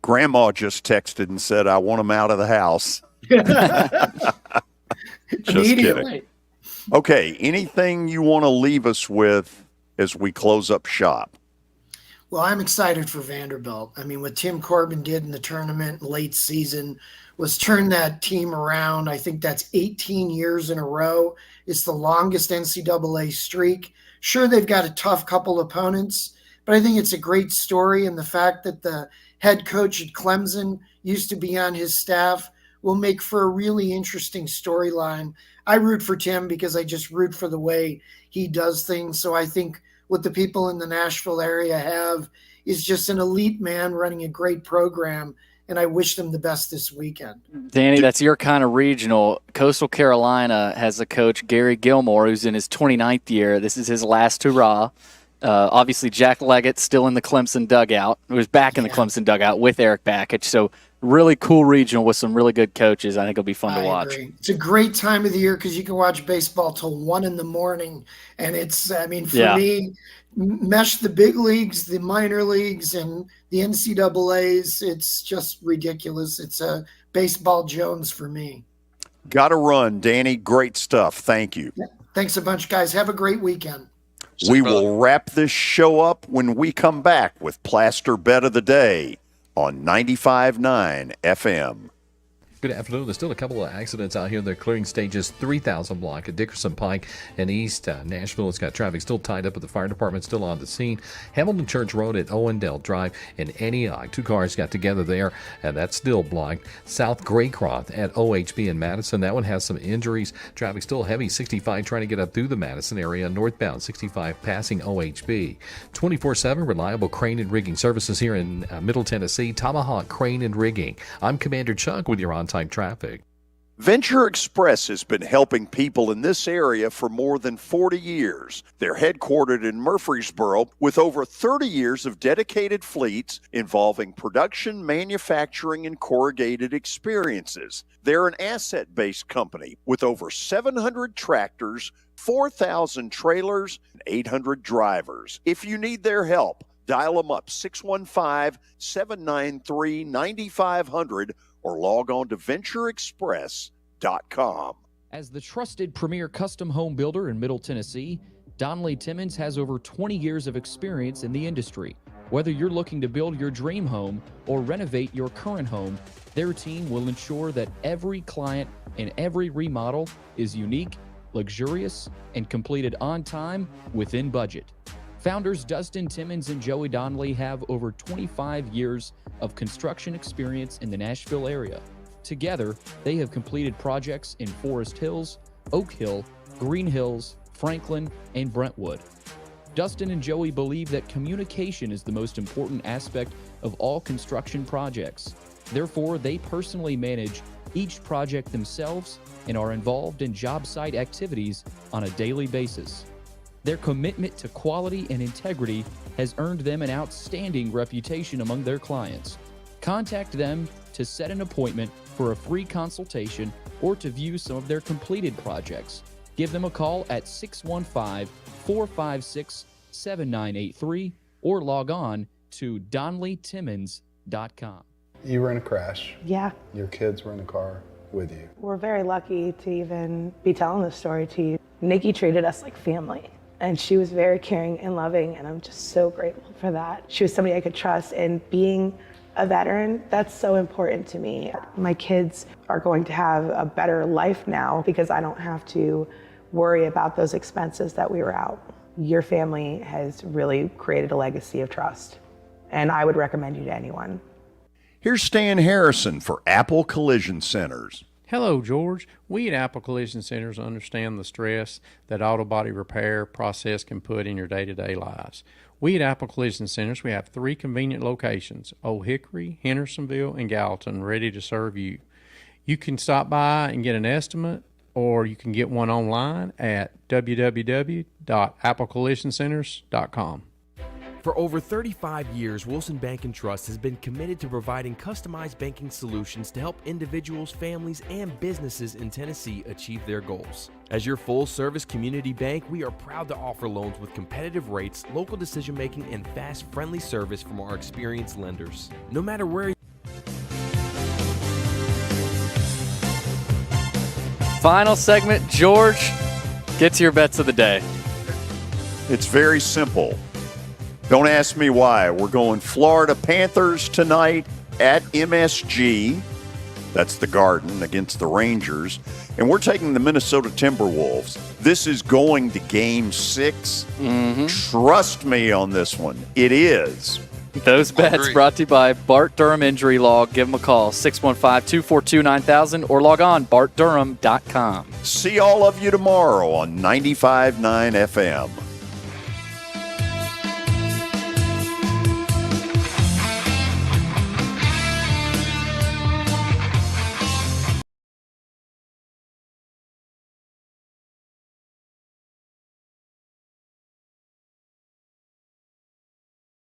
Grandma just texted and said, I want him out of the house. Just kidding. Okay, anything you want to leave us with as we close up shop? Well, I'm excited for Vanderbilt. I mean, what Tim Corbin did in the tournament late season was turn that team around. I think that's 18 years in a row. It's the longest NCAA streak. Sure, they've got a tough couple opponents, but I think it's a great story. And the fact that the head coach at Clemson used to be on his staff will make for a really interesting storyline. I root for Tim because I just root for the way he does things. So I think what the people in the Nashville area have is just an elite man running a great program, and I wish them the best this weekend. Danny, that's your kind of regional. Coastal Carolina has a coach, Gary Gilmore, who's in his 29th year. This is his last hurrah. Obviously, Jack Leggett still in the Clemson dugout. He was back in the Clemson dugout with Eric Bakich. So really cool regional with some really good coaches. I think it'll be fun to watch. Agree. It's a great time of the year because you can watch baseball till 1 a.m. And it's, for me, mesh the big leagues, the minor leagues, and the NCAAs. It's just ridiculous. It's a baseball Jones for me. Got to run, Danny. Great stuff. Thank you. Yeah. Thanks a bunch, guys. Have a great weekend. We will wrap this show up when we come back with Plaster Bet of the Day on 95.9 FM. Good afternoon. There's still a couple of accidents out here. They're clearing stages 3000 block at Dickerson Pike and East Nashville. It's got traffic still tied up with the fire department still on the scene. Hamilton Church Road at Owendale Drive in Antioch. Two cars got together there, and that's still blocked. South Graycroft at OHB in Madison. That one has some injuries. Traffic still heavy. 65 trying to get up through the Madison area. Northbound 65 passing OHB. 24/7 reliable crane and rigging services here in Middle Tennessee. Tomahawk Crane and Rigging. I'm Commander Chuck with your on-time traffic. Venture Express has been helping people in this area for more than 40 years. They're headquartered in Murfreesboro with over 30 years of dedicated fleets involving production, manufacturing, and corrugated experiences. They're an asset-based company with over 700 tractors, 4,000 trailers, and 800 drivers. If you need their help, dial them up 615-793-9500 or log on to ventureexpress.com. As the trusted premier custom home builder in Middle Tennessee, Donnelly Timmons has over 20 years of experience in the industry. Whether you're looking to build your dream home or renovate your current home, their team will ensure that every client and every remodel is unique, luxurious, and completed on time within budget. Founders Dustin Timmons and Joey Donnelly have over 25 years of construction experience in the Nashville area. Together, they have completed projects in Forest Hills, Oak Hill, Green Hills, Franklin, and Brentwood. Dustin and Joey believe that communication is the most important aspect of all construction projects. Therefore, they personally manage each project themselves and are involved in job site activities on a daily basis. Their commitment to quality and integrity has earned them an outstanding reputation among their clients. Contact them to set an appointment for a free consultation or to view some of their completed projects. Give them a call at 615-456-7983 or log on to DonnellyTimmons.com. You were in a crash. Yeah. Your kids were in the car with you. We're very lucky to even be telling this story to you. Nikki treated us like family, and she was very caring and loving, and I'm just so grateful for that. She was somebody I could trust, and being a veteran, that's so important to me. My kids are going to have a better life now because I don't have to worry about those expenses that we were out. Your family has really created a legacy of trust, and I would recommend you to anyone. Here's Stan Harrison for Apple Collision Centers. Hello, George. We at Apple Collision Centers understand the stress that auto body repair process can put in your day-to-day lives. We at Apple Collision Centers, we have 3 convenient locations, Old Hickory, Hendersonville, and Gallatin, ready to serve you. You can stop by and get an estimate, or you can get one online at www.applecollisioncenters.com. For over 35 years, Wilson Bank & Trust has been committed to providing customized banking solutions to help individuals, families, and businesses in Tennessee achieve their goals. As your full-service community bank, we are proud to offer loans with competitive rates, local decision-making, and fast, friendly service from our experienced lenders. No matter where Final segment, George, get to your bets of the day. It's very simple. Don't ask me why. We're going Florida Panthers tonight at MSG. That's the Garden against the Rangers. And we're taking the Minnesota Timberwolves. This is going to Game 6. Trust me on this one. It is. Those bets brought to you by Bart Durham Injury Law. Give them a call, 615-242-9000, or log on, bartdurham.com. See all of you tomorrow on 95.9 FM.